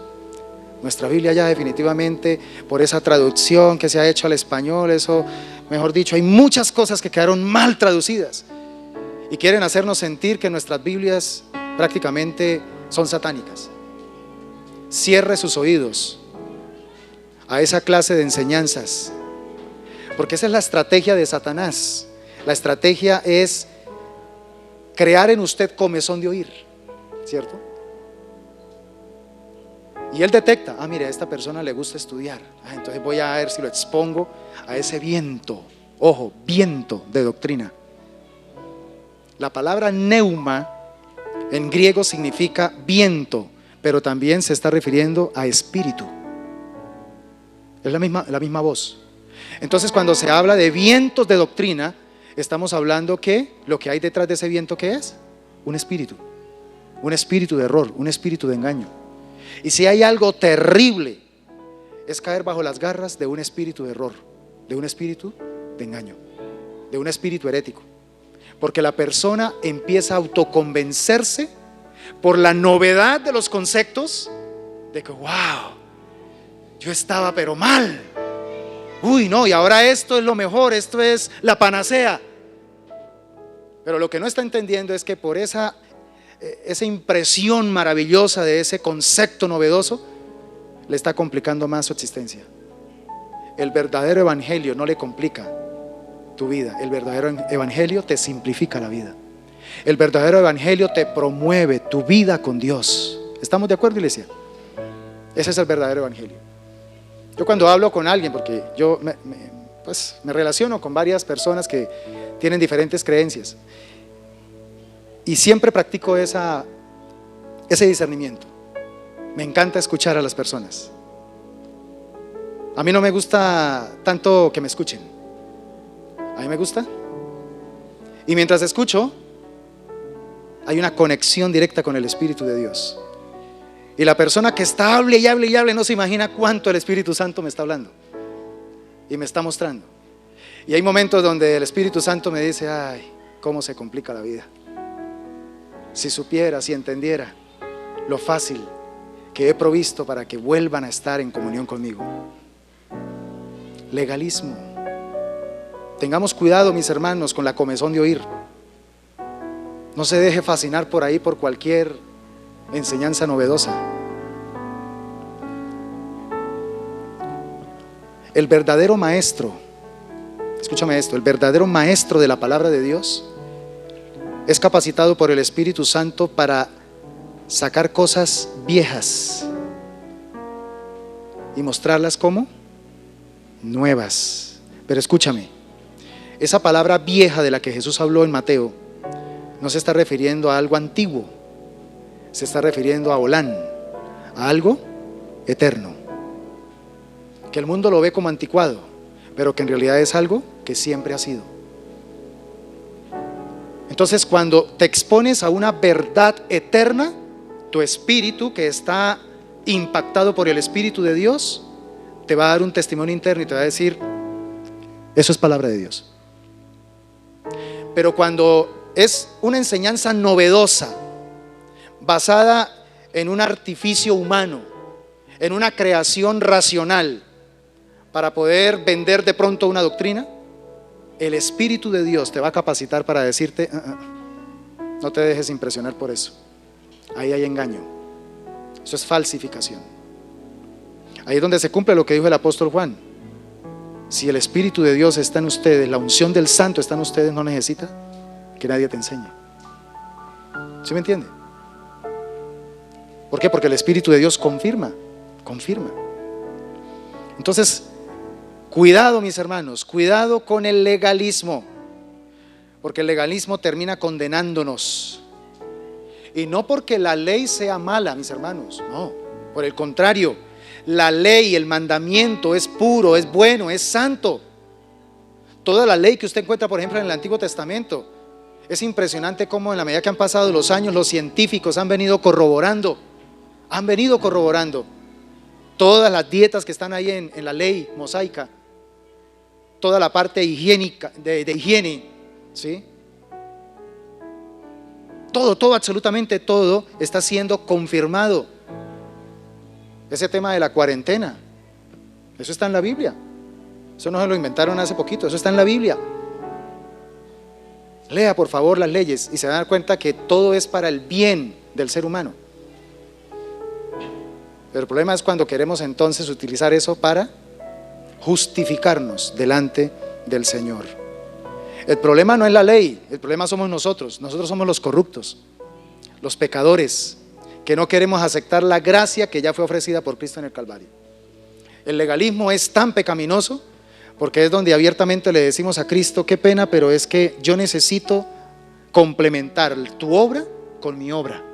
Nuestra Biblia ya definitivamente, por esa traducción que se ha hecho al español, eso, mejor dicho, hay muchas cosas que quedaron mal traducidas y quieren hacernos sentir que nuestras Biblias prácticamente son satánicas. Cierre sus oídos a esa clase de enseñanzas, porque esa es la estrategia de Satanás. La estrategia es crear en usted comezón de oír, ¿cierto? Y él detecta, mire, a esta persona le gusta estudiar, entonces voy a ver si lo expongo a ese viento, ojo, viento de doctrina. La palabra neuma en griego significa viento, pero también se está refiriendo a espíritu. Es la misma voz. Entonces, cuando se habla de vientos de doctrina, estamos hablando que lo que hay detrás de ese viento, ¿qué es? Un espíritu de error, un espíritu de engaño. Y si hay algo terrible, es caer bajo las garras de un espíritu de error, de un espíritu de engaño, de un espíritu herético. Porque la persona empieza a autoconvencerse por la novedad de los conceptos de que, wow, yo estaba pero mal. Uy, no, y ahora esto es lo mejor, esto es la panacea. Pero lo que no está entendiendo es que por esa impresión maravillosa de ese concepto novedoso, le está complicando más su existencia. El verdadero evangelio no le complica tu vida. El verdadero evangelio te simplifica la vida. El verdadero evangelio te promueve tu vida con Dios. ¿Estamos de acuerdo, iglesia? Ese es el verdadero evangelio. Yo cuando hablo con alguien, porque yo me relaciono con varias personas que tienen diferentes creencias, y siempre practico ese discernimiento. Me encanta escuchar a las personas. A mí no me gusta tanto que me escuchen. A mí me gusta. Y mientras escucho, hay una conexión directa con el Espíritu de Dios. Y la persona que está hable y hable y hable no se imagina cuánto el Espíritu Santo me está hablando y me está mostrando. Y hay momentos donde el Espíritu Santo me dice, ay, cómo se complica la vida. Si supiera, si entendiera lo fácil que he provisto para que vuelvan a estar en comunión conmigo. Legalismo. Tengamos cuidado, mis hermanos, con la comezón de oír. No se deje fascinar por ahí por cualquier enseñanza novedosa. El verdadero maestro, escúchame esto, el verdadero maestro de la palabra de Dios es capacitado por el Espíritu Santo para sacar cosas viejas y mostrarlas como nuevas. Pero escúchame, esa palabra vieja de la que Jesús habló en Mateo no se está refiriendo a algo antiguo, se está refiriendo a Olán, a algo eterno, que el mundo lo ve como anticuado, pero que en realidad es algo que siempre ha sido. Entonces, cuando te expones a una verdad eterna, tu espíritu, que está impactado por el Espíritu de Dios, te va a dar un testimonio interno y te va a decir: eso es palabra de Dios. Pero cuando es una enseñanza novedosa, basada en un artificio humano, en una creación racional, para poder vender de pronto una doctrina, el Espíritu de Dios te va a capacitar para decirte: no te dejes impresionar por eso. Ahí hay engaño. Eso es falsificación. Ahí es donde se cumple lo que dijo el apóstol Juan: si el Espíritu de Dios está en ustedes, la unción del Santo está en ustedes, no necesita que nadie te enseñe. ¿Sí me entiende? ¿Por qué? Porque el Espíritu de Dios confirma. Entonces, cuidado, mis hermanos, cuidado con el legalismo, porque el legalismo termina condenándonos. Y no porque la ley sea mala, mis hermanos, no, por el contrario, la ley, el mandamiento es puro, es bueno, es santo. Toda la ley que usted encuentra, por ejemplo, en el Antiguo Testamento, es impresionante cómo en la medida que han pasado los años, los científicos han venido corroborando todas las dietas que están ahí en la ley mosaica, toda la parte higiénica, de higiene, ¿sí? Todo, absolutamente todo está siendo confirmado. Ese tema de la cuarentena, eso está en la Biblia. Eso no se lo inventaron hace poquito, eso está en la Biblia. Lea por favor las leyes y se va a dar cuenta que todo es para el bien del ser humano. Pero el problema es cuando queremos entonces utilizar eso para justificarnos delante del Señor. El problema no es la ley, el problema somos nosotros. Nosotros somos los corruptos, los pecadores, que no queremos aceptar la gracia que ya fue ofrecida por Cristo en el Calvario. El legalismo es tan pecaminoso porque es donde abiertamente le decimos a Cristo: qué pena, pero es que yo necesito complementar tu obra con mi obra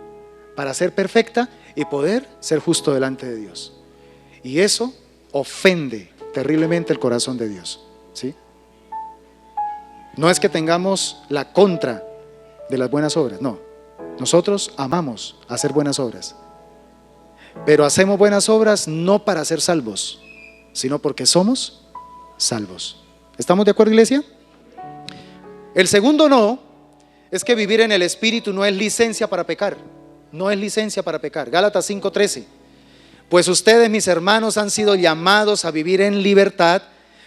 para ser perfecta y poder ser justo delante de Dios. Y eso ofende terriblemente el corazón de Dios, ¿sí? No es que tengamos la contra de las buenas obras, no. Nosotros amamos hacer buenas obras, pero hacemos buenas obras no para ser salvos, sino porque somos salvos. ¿Estamos de acuerdo, iglesia? El segundo no es que vivir en el Espíritu no es licencia para pecar. No es licencia para pecar. Gálatas 5:13. Pues ustedes, mis hermanos, han sido llamados a vivir en libertad,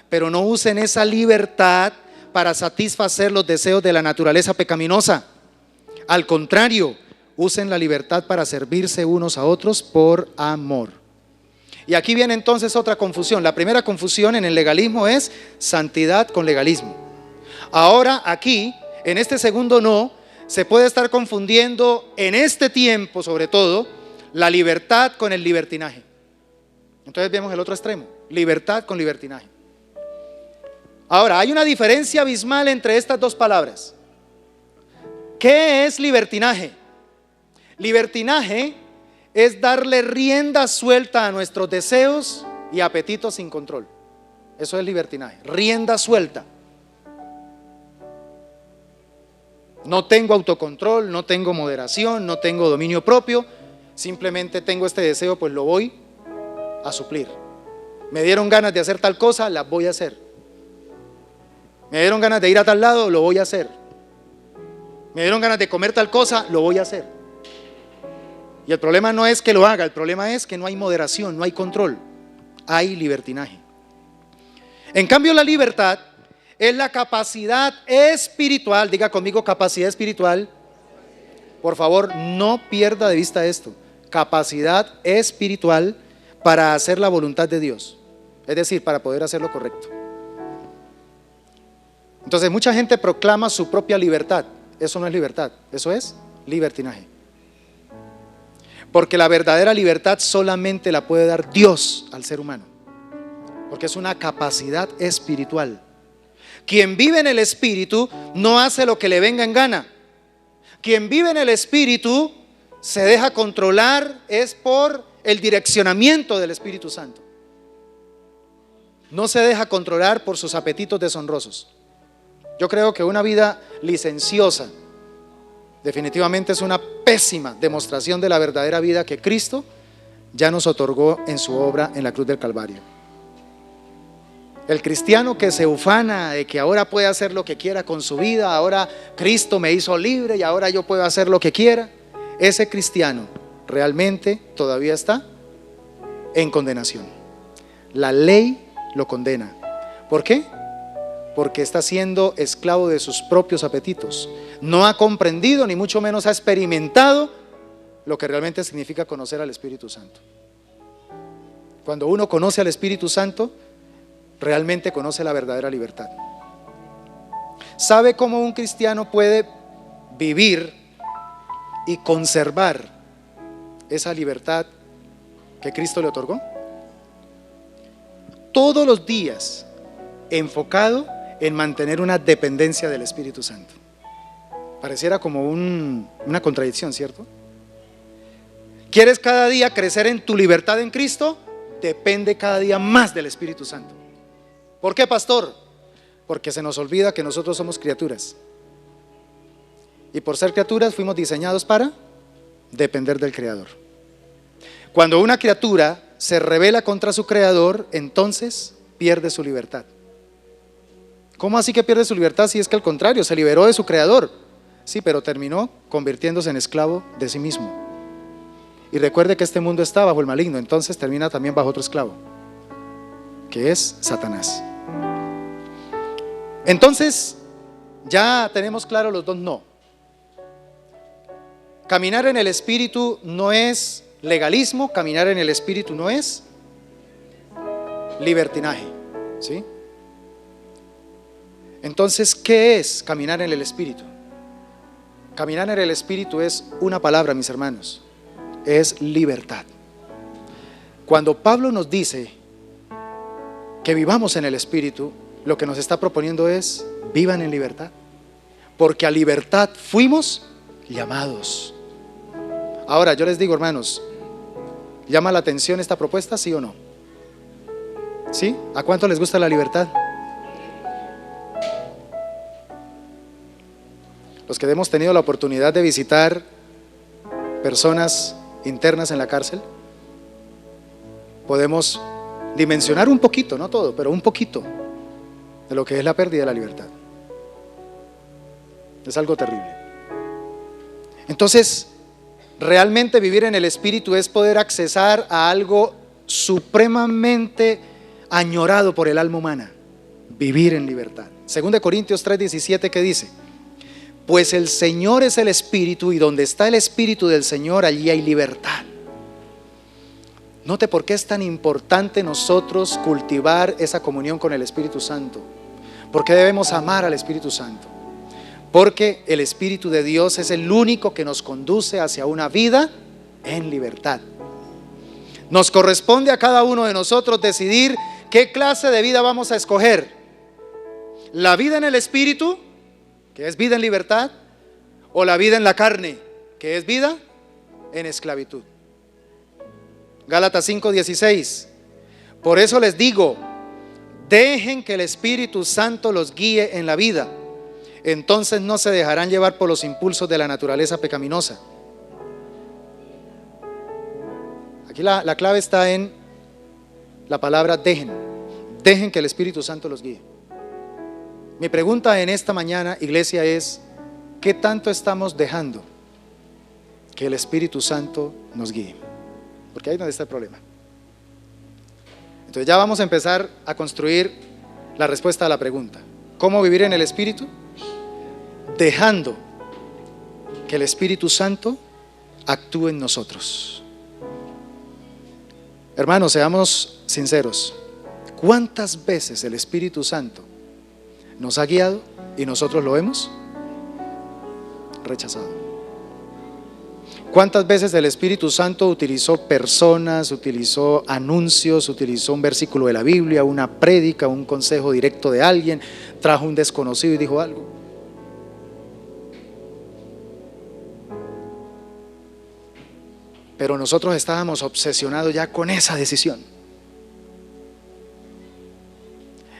pero no usen esa libertad para satisfacer los deseos de la naturaleza pecaminosa. Al contrario, usen la libertad para servirse unos a otros por amor. Y aquí viene entonces otra confusión. La primera confusión en el legalismo es santidad con legalismo. Ahora aquí, en este segundo no, se puede estar confundiendo en este tiempo, sobre todo, la libertad con el libertinaje. Entonces vemos el otro extremo, libertad con libertinaje. Ahora, hay una diferencia abismal entre estas dos palabras. ¿Qué es libertinaje? Libertinaje es darle rienda suelta a nuestros deseos y apetitos sin control. Eso es libertinaje, rienda suelta. No tengo autocontrol, no tengo moderación, no tengo dominio propio. Simplemente tengo este deseo, pues lo voy a suplir. Me dieron ganas de hacer tal cosa, la voy a hacer. Me dieron ganas de ir a tal lado, lo voy a hacer. Me dieron ganas de comer tal cosa, lo voy a hacer. Y el problema no es que lo haga, el problema es que no hay moderación, no hay control. Hay libertinaje. En cambio, la libertad es la capacidad espiritual. Diga conmigo, capacidad espiritual. Por favor, no pierda de vista esto. Capacidad espiritual para hacer la voluntad de Dios. Es decir, para poder hacer lo correcto. Entonces, mucha gente proclama su propia libertad. Eso no es libertad, eso es libertinaje. Porque la verdadera libertad solamente la puede dar Dios al ser humano. Porque es una capacidad espiritual. Quien vive en el Espíritu no hace lo que le venga en gana. Quien vive en el Espíritu se deja controlar es por el direccionamiento del Espíritu Santo. No se deja controlar por sus apetitos deshonrosos. Yo creo que una vida licenciosa definitivamente es una pésima demostración de la verdadera vida que Cristo ya nos otorgó en su obra en la cruz del Calvario. El cristiano que se ufana de que ahora puede hacer lo que quiera con su vida, ahora Cristo me hizo libre y ahora yo puedo hacer lo que quiera, ese cristiano realmente todavía está en condenación. La ley lo condena. ¿Por qué? Porque está siendo esclavo de sus propios apetitos. No ha comprendido ni mucho menos ha experimentado lo que realmente significa conocer al Espíritu Santo. Cuando uno conoce al Espíritu Santo, realmente conoce la verdadera libertad. ¿Sabe cómo un cristiano puede vivir y conservar esa libertad que Cristo le otorgó? Todos los días enfocado en mantener una dependencia del Espíritu Santo. Pareciera como una contradicción, ¿cierto? ¿Quieres cada día crecer en tu libertad en Cristo? Depende cada día más del Espíritu Santo. ¿Por qué, pastor? Porque se nos olvida que nosotros somos criaturas. Y por ser criaturas fuimos diseñados para depender del Creador. Cuando una criatura se rebela contra su Creador, entonces pierde su libertad. ¿Cómo así que pierde su libertad si es que al contrario, se liberó de su Creador? Sí, pero terminó convirtiéndose en esclavo de sí mismo. Y recuerde que este mundo está bajo el maligno, entonces termina también bajo otro esclavo, que es Satanás. Entonces, ya tenemos claro los dos no. Caminar en el Espíritu no es legalismo, caminar en el Espíritu no es libertinaje, ¿sí? Entonces, ¿qué es caminar en el Espíritu? Caminar en el Espíritu es una palabra, mis hermanos, es libertad. Cuando Pablo nos dice que vivamos en el Espíritu, lo que nos está proponiendo es: vivan en libertad, porque a libertad fuimos llamados. Ahora yo les digo, hermanos, ¿llama la atención esta propuesta, sí o no? ¿Sí? ¿A cuánto les gusta la libertad? Los que hemos tenido la oportunidad de visitar personas internas en la cárcel, podemos dimensionar un poquito, no todo, pero un poquito de lo que es la pérdida de la libertad. Es algo terrible. Entonces, realmente vivir en el Espíritu es poder accesar a algo supremamente añorado por el alma humana: vivir en libertad. 2 Corintios 3:17, ¿qué dice? Pues el Señor es el Espíritu, y donde está el Espíritu del Señor, allí hay libertad. Note por qué es tan importante nosotros cultivar esa comunión con el Espíritu Santo. ¿Por qué debemos amar al Espíritu Santo? Porque el Espíritu de Dios es el único que nos conduce hacia una vida en libertad. Nos corresponde a cada uno de nosotros decidir qué clase de vida vamos a escoger: la vida en el Espíritu, que es vida en libertad, o la vida en la carne, que es vida en esclavitud. Gálatas 5:16. Por eso les digo, dejen que el Espíritu Santo los guíe en la vida, entonces no se dejarán llevar por los impulsos de la naturaleza pecaminosa. Aquí la clave está en la palabra dejen. Dejen que el Espíritu Santo los guíe. Mi pregunta en esta mañana, iglesia, es: ¿qué tanto estamos dejando que el Espíritu Santo nos guíe? Porque ahí es donde está el problema. Entonces ya vamos a empezar a construir la respuesta a la pregunta: ¿cómo vivir en el Espíritu? Dejando que el Espíritu Santo actúe en nosotros. Hermanos, seamos sinceros. ¿Cuántas veces el Espíritu Santo nos ha guiado y nosotros lo hemos rechazado? ¿Cuántas veces el Espíritu Santo utilizó personas, utilizó anuncios, utilizó un versículo de la Biblia, una prédica, un consejo directo de alguien, trajo un desconocido y dijo algo? Pero nosotros estábamos obsesionados ya con esa decisión.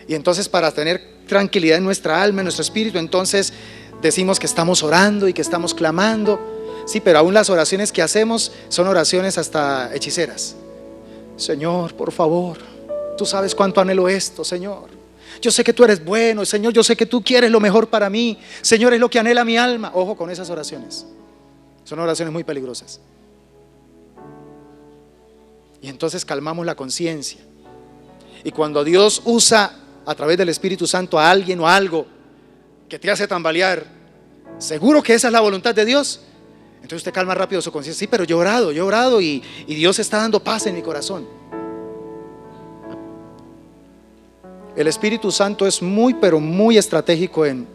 Y entonces, para tener tranquilidad en nuestra alma, en nuestro espíritu, entonces decimos que estamos orando y que estamos clamando. Sí, pero aún las oraciones que hacemos son oraciones hasta hechiceras. Señor, por favor, tú sabes cuánto anhelo esto, Señor. Yo sé que tú eres bueno, Señor, yo sé que tú quieres lo mejor para mí. Señor, es lo que anhela mi alma. Ojo con esas oraciones. Son oraciones muy peligrosas. Y entonces calmamos la conciencia. Y cuando Dios usa a través del Espíritu Santo a alguien o a algo que te hace tambalear, seguro que esa es la voluntad de Dios, entonces usted calma rápido su conciencia. Sí, pero yo he orado y Dios está dando paz en mi corazón. El Espíritu Santo es muy, pero muy estratégico en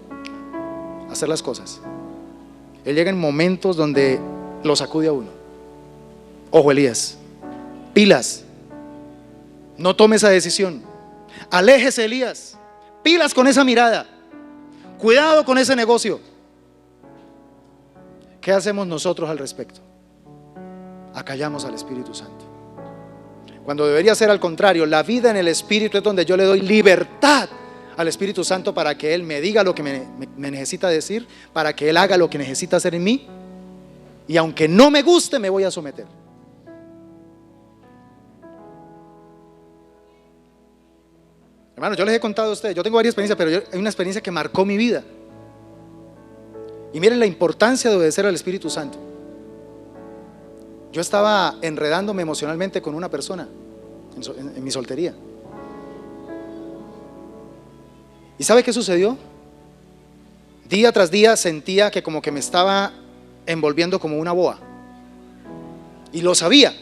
hacer las cosas. Él llega en momentos donde lo sacude a uno. Ojo, Elías, pilas, no tome esa decisión. Aléjese, Elías, pilas con esa mirada, cuidado con ese negocio. ¿Qué hacemos nosotros al respecto? Acallamos al Espíritu Santo, cuando debería ser al contrario. La vida en el Espíritu es donde yo le doy libertad al Espíritu Santo para que Él me diga lo que me necesita decir, para que Él haga lo que necesita hacer en mí, y aunque no me guste, me voy a someter. Hermanos, yo les he contado a ustedes, yo tengo varias experiencias, pero hay una experiencia que marcó mi vida. Y miren la importancia de obedecer al Espíritu Santo. Yo estaba enredándome emocionalmente con una persona en mi soltería. ¿Y sabe qué sucedió? Día tras día sentía que como que me estaba envolviendo como una boa. Y lo sabía.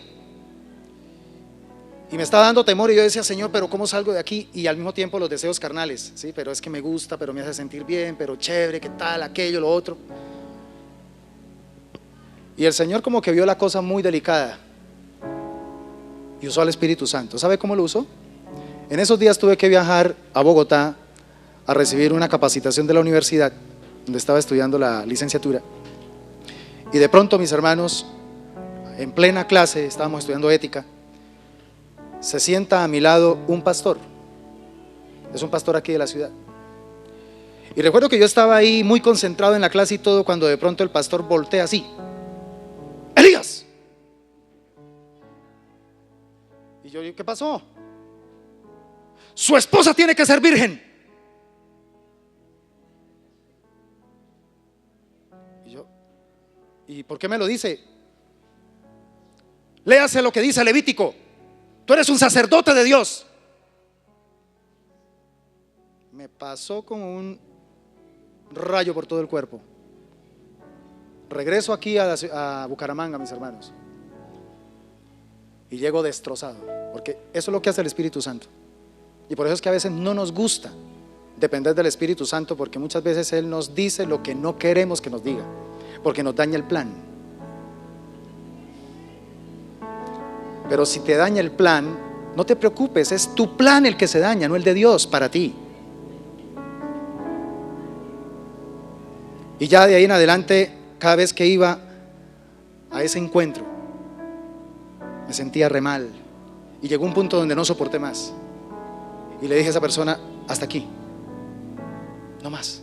Y me estaba dando temor y yo decía, Señor, pero ¿cómo salgo de aquí? Y al mismo tiempo los deseos carnales, sí, pero es que me gusta, pero me hace sentir bien, pero chévere, qué tal, aquello, lo otro. Y el Señor como que vio la cosa muy delicada y usó al Espíritu Santo. ¿Sabe cómo lo usó? En esos días tuve que viajar a Bogotá a recibir una capacitación de la universidad donde estaba estudiando la licenciatura. Y de pronto, mis hermanos, en plena clase, estábamos estudiando ética, se sienta a mi lado un pastor. Es un pastor aquí de la ciudad. Y recuerdo que yo estaba ahí muy concentrado en la clase y todo, cuando de pronto el pastor voltea así: Elías. Y yo, ¿qué pasó? Su esposa tiene que ser virgen. Y yo, ¿y por qué me lo dice? Léase lo que dice Levítico. Tú eres un sacerdote de Dios. Me pasó como un rayo por todo el cuerpo. Regreso aquí a Bucaramanga, mis hermanos, y llego destrozado, porque eso es lo que hace el Espíritu Santo. Y por eso es que a veces no nos gusta depender del Espíritu Santo, porque muchas veces Él nos dice lo que no queremos que nos diga, porque nos daña el plan. Pero si te daña el plan, no te preocupes, es tu plan el que se daña, no el de Dios para ti. Y ya de ahí en adelante, cada vez que iba a ese encuentro, me sentía re mal. Y llegó un punto donde no soporté más. Y le dije a esa persona: hasta aquí, no más.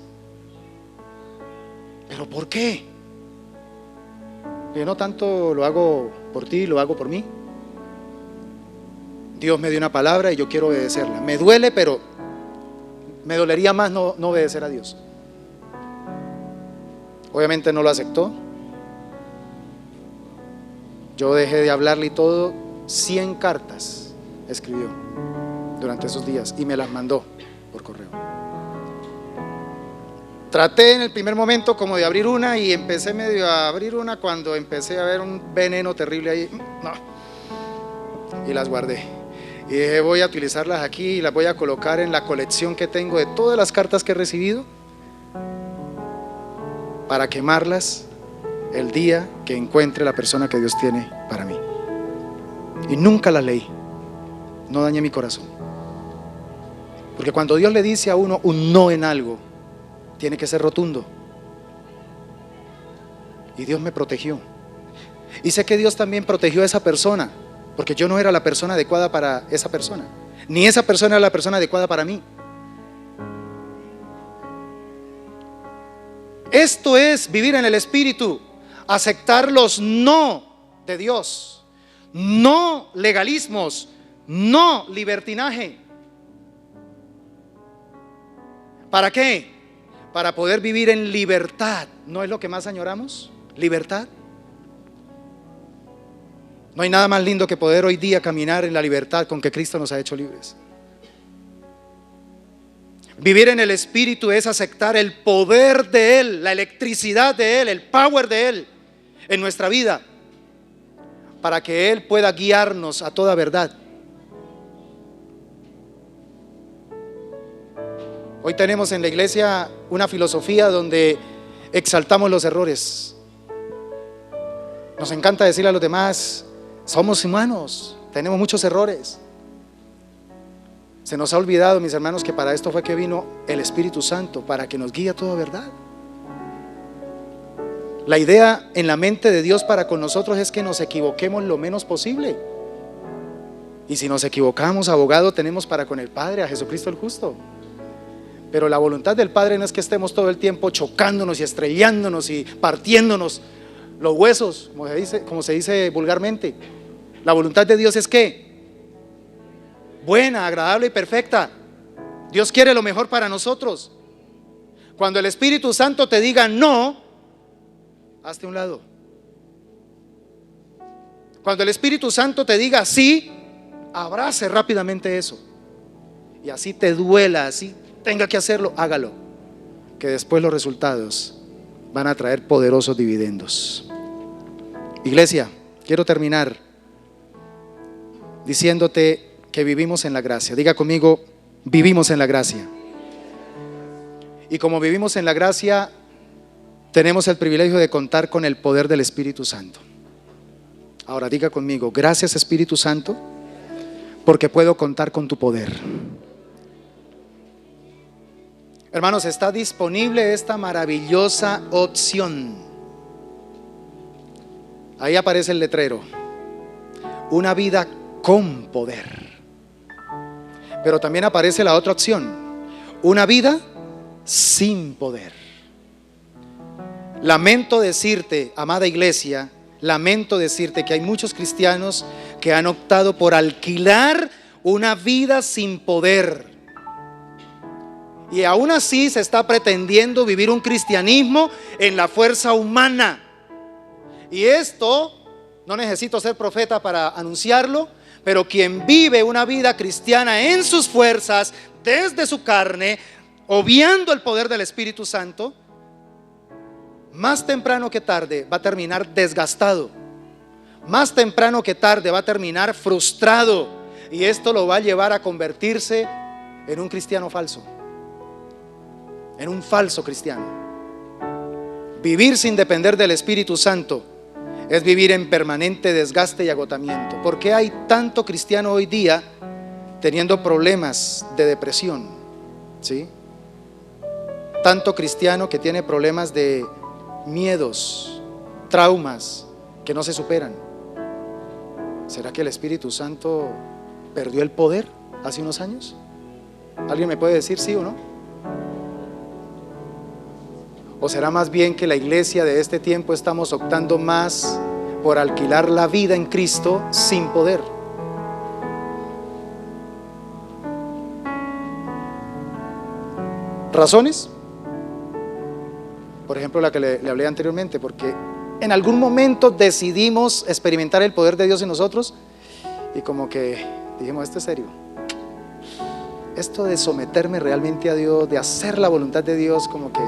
¿Pero por qué? Le dije: no tanto lo hago por ti, lo hago por mí. Dios me dio una palabra y yo quiero obedecerla. Me duele, pero me dolería más no obedecer a Dios. Obviamente no lo aceptó. Yo dejé de hablarle y todo. 100 cartas escribió durante esos días y me las mandó por correo. Traté en el primer momento como de abrir una, y empecé medio a abrir una cuando empecé a ver un veneno terrible ahí. No. Y las guardé. Y dije: voy a utilizarlas aquí y las voy a colocar en la colección que tengo de todas las cartas que he recibido, para quemarlas el día que encuentre la persona que Dios tiene para mí. Y nunca las leí. No dañé mi corazón, porque cuando Dios le dice a uno un no en algo, tiene que ser rotundo. Y Dios me protegió. Y sé que Dios también protegió a esa persona, porque yo no era la persona adecuada para esa persona, ni esa persona era la persona adecuada para mí. Esto es vivir en el Espíritu, aceptar los no de Dios, no legalismos, no libertinaje. ¿Para qué? Para poder vivir en libertad. ¿No es lo que más añoramos? Libertad. No hay nada más lindo que poder hoy día caminar en la libertad con que Cristo nos ha hecho libres. Vivir en el Espíritu es aceptar el poder de Él, la electricidad de Él, el power de Él en nuestra vida, para que Él pueda guiarnos a toda verdad. Hoy tenemos en la iglesia una filosofía donde exaltamos los errores. Nos encanta decirle a los demás: somos humanos, tenemos muchos errores. Se nos ha olvidado, mis hermanos, que para esto fue que vino el Espíritu Santo, para que nos guíe a toda verdad. La idea en la mente de Dios para con nosotros es que nos equivoquemos lo menos posible. Y si nos equivocamos, abogado tenemos para con el Padre, a Jesucristo el justo. Pero la voluntad del Padre no es que estemos todo el tiempo chocándonos y estrellándonos y partiéndonos los huesos, como se dice vulgarmente. La voluntad de Dios es que buena, agradable y perfecta. Dios quiere lo mejor para nosotros. Cuando el Espíritu Santo te diga no, hazte a un lado. Cuando el Espíritu Santo te diga sí, abrace rápidamente eso. Y así te duela, así tenga que hacerlo, hágalo. Que después los resultados van a traer poderosos dividendos. Iglesia, quiero terminar diciéndote que vivimos en la gracia. Diga conmigo: vivimos en la gracia. Y como vivimos en la gracia, tenemos el privilegio de contar con el poder del Espíritu Santo. Ahora diga conmigo: gracias Espíritu Santo, porque puedo contar con tu poder. Hermanos, está disponible esta maravillosa opción. Ahí aparece el letrero: una vida con poder. Pero también aparece la otra opción: una vida sin poder. Lamento decirte, amada iglesia, lamento decirte que hay muchos cristianos que han optado por alquilar una vida sin poder. Y aún así se está pretendiendo vivir un cristianismo en la fuerza humana. Y esto, no necesito ser profeta para anunciarlo, pero quien vive una vida cristiana en sus fuerzas, desde su carne, obviando el poder del Espíritu Santo, más temprano que tarde va a terminar desgastado. Más temprano que tarde va a terminar frustrado. Y esto lo va a llevar a convertirse en un cristiano falso, en un falso cristiano. Vivir sin depender del Espíritu Santo es vivir en permanente desgaste y agotamiento. ¿Por qué hay tanto cristiano hoy día teniendo problemas de depresión? ¿Sí? Tanto cristiano que tiene problemas de miedos, traumas que no se superan. ¿Será que el Espíritu Santo perdió el poder hace unos años? ¿Alguien me puede decir sí o no? ¿O será más bien que la iglesia de este tiempo estamos optando más por alquilar la vida en Cristo sin poder? ¿Razones? Por ejemplo, la que le hablé anteriormente, porque en algún momento decidimos experimentar el poder de Dios en nosotros y como que dijimos: esto es serio. Esto de someterme realmente a Dios, de hacer la voluntad de Dios, como que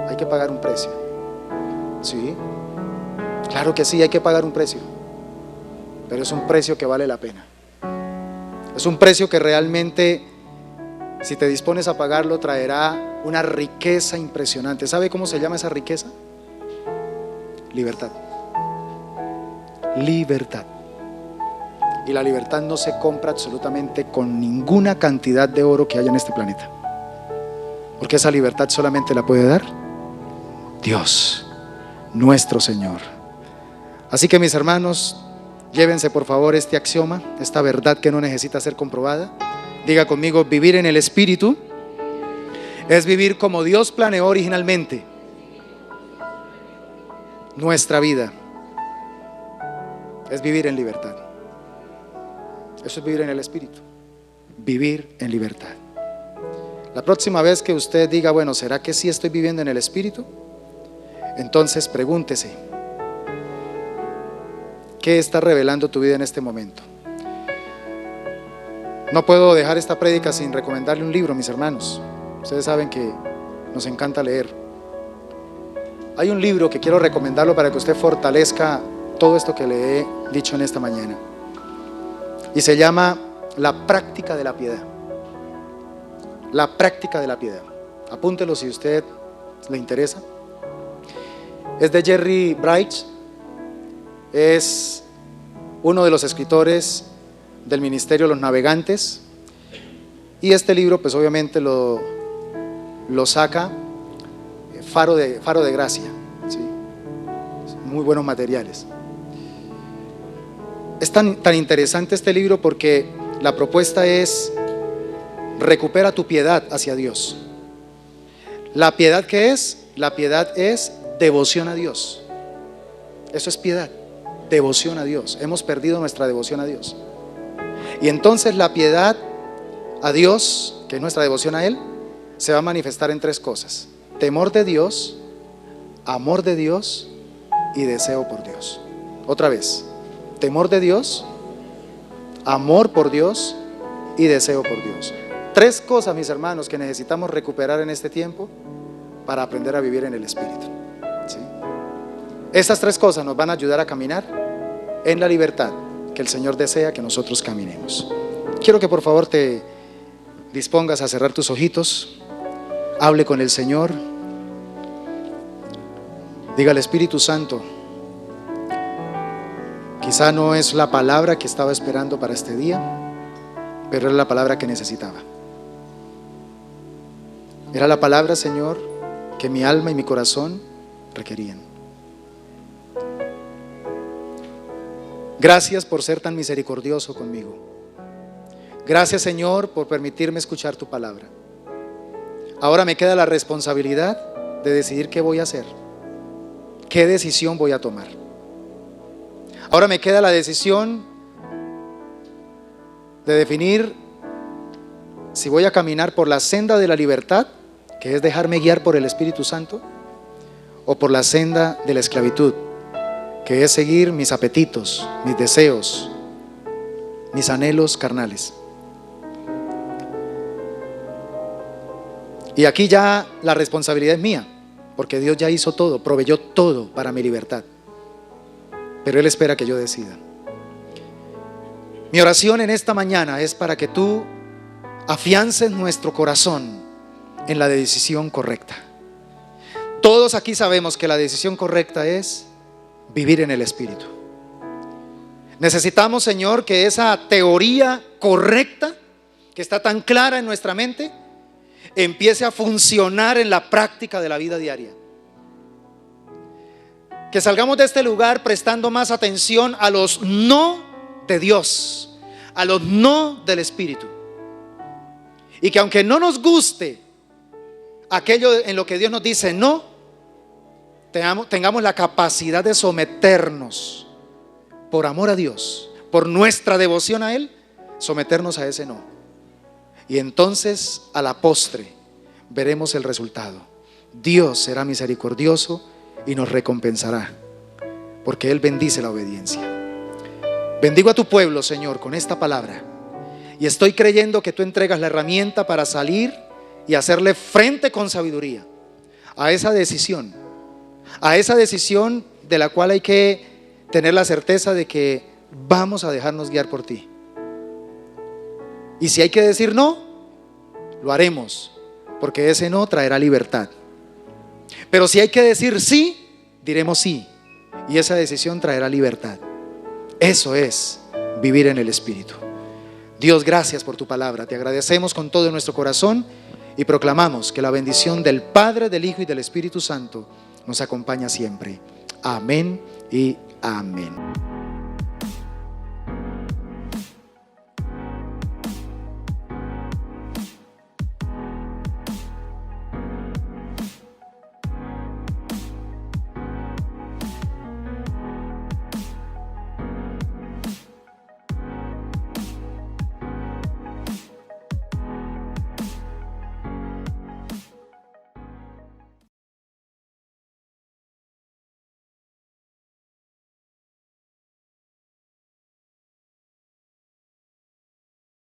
hay que pagar un precio. Sí, claro que sí, hay que pagar un precio, pero es un precio que vale la pena. Es un precio que realmente, si te dispones a pagarlo, traerá una riqueza impresionante. ¿Sabe cómo se llama esa riqueza? Libertad. Libertad. Y la libertad no se compra absolutamente con ninguna cantidad de oro que haya en este planeta, porque esa libertad solamente la puede dar Dios, nuestro Señor. Así que mis hermanos, llévense por favor este axioma, esta verdad que no necesita ser comprobada. Diga conmigo: vivir en el Espíritu es vivir como Dios planeó originalmente nuestra vida. Es vivir en libertad. Eso es vivir en el Espíritu. Vivir en libertad. La próxima vez que usted diga, bueno, ¿será que sí estoy viviendo en el Espíritu? Entonces pregúntese, ¿qué está revelando tu vida en este momento? No puedo dejar esta prédica sin recomendarle un libro, mis hermanos. Ustedes saben que nos encanta leer. Hay un libro que quiero recomendarlo para que usted fortalezca todo esto que le he dicho en esta mañana. Y se llama La práctica de la piedad. La práctica de la piedad. Apúntelo si a usted le interesa. Es de Jerry Bright. Es uno de los escritores del Ministerio de los Navegantes. Y este libro pues obviamente lo saca Faro de Gracia, ¿sí? Muy buenos materiales. Es tan interesante este libro porque la propuesta es: recupera tu piedad hacia Dios. ¿La piedad qué es? La piedad es devoción a Dios. Eso es piedad, devoción a Dios. Hemos perdido nuestra devoción a Dios. Y entonces la piedad a Dios, que es nuestra devoción a Él, se va a manifestar en tres cosas: temor de Dios, amor de Dios y deseo por Dios. Otra vez: temor de Dios, amor por Dios y deseo por Dios. Tres cosas, mis hermanos, que necesitamos recuperar en este tiempo para aprender a vivir en el Espíritu, ¿sí? Estas tres cosas nos van a ayudar a caminar en la libertad que el Señor desea que nosotros caminemos. Quiero que por favor te dispongas a cerrar tus ojitos. Hable con el Señor. Diga al Espíritu Santo: quizá no es la palabra que estaba esperando para este día, pero era la palabra que necesitaba. Era la palabra, Señor, que mi alma y mi corazón requerían. Gracias por ser tan misericordioso conmigo. Gracias, Señor, por permitirme escuchar tu palabra. Ahora me queda la responsabilidad de decidir qué voy a hacer, qué decisión voy a tomar. Ahora me queda la decisión de definir si voy a caminar por la senda de la libertad, que es dejarme guiar por el Espíritu Santo, o por la senda de la esclavitud, que es seguir mis apetitos, mis deseos, mis anhelos carnales. Y aquí ya la responsabilidad es mía, porque Dios ya hizo todo, proveyó todo para mi libertad. Pero Él espera que yo decida. Mi oración en esta mañana es para que tú afiances nuestro corazón en la decisión correcta. Todos aquí sabemos que la decisión correcta es vivir en el Espíritu. Necesitamos, Señor, que esa teoría correcta que está tan clara en nuestra mente empiece a funcionar en la práctica de la vida diaria. Que salgamos de este lugar prestando más atención a los no de Dios, a los no del Espíritu. Y que aunque no nos guste aquello en lo que Dios nos dice no, tengamos la capacidad de someternos por amor a Dios, por nuestra devoción a Él, someternos a ese no. Y entonces a la postre veremos el resultado. Dios será misericordioso y nos recompensará, porque Él bendice la obediencia. Bendigo a tu pueblo, Señor, con esta palabra, y estoy creyendo que tú entregas la herramienta para salir y hacerle frente con sabiduría a esa decisión de la cual hay que tener la certeza de que vamos a dejarnos guiar por ti. Y si hay que decir no, lo haremos, porque ese no traerá libertad. Pero si hay que decir sí, diremos sí, y esa decisión traerá libertad. Eso es vivir en el Espíritu. Dios, gracias por tu palabra. Te agradecemos con todo nuestro corazón y proclamamos que la bendición del Padre, del Hijo y del Espíritu Santo nos acompaña siempre. Amén y amén. Amén.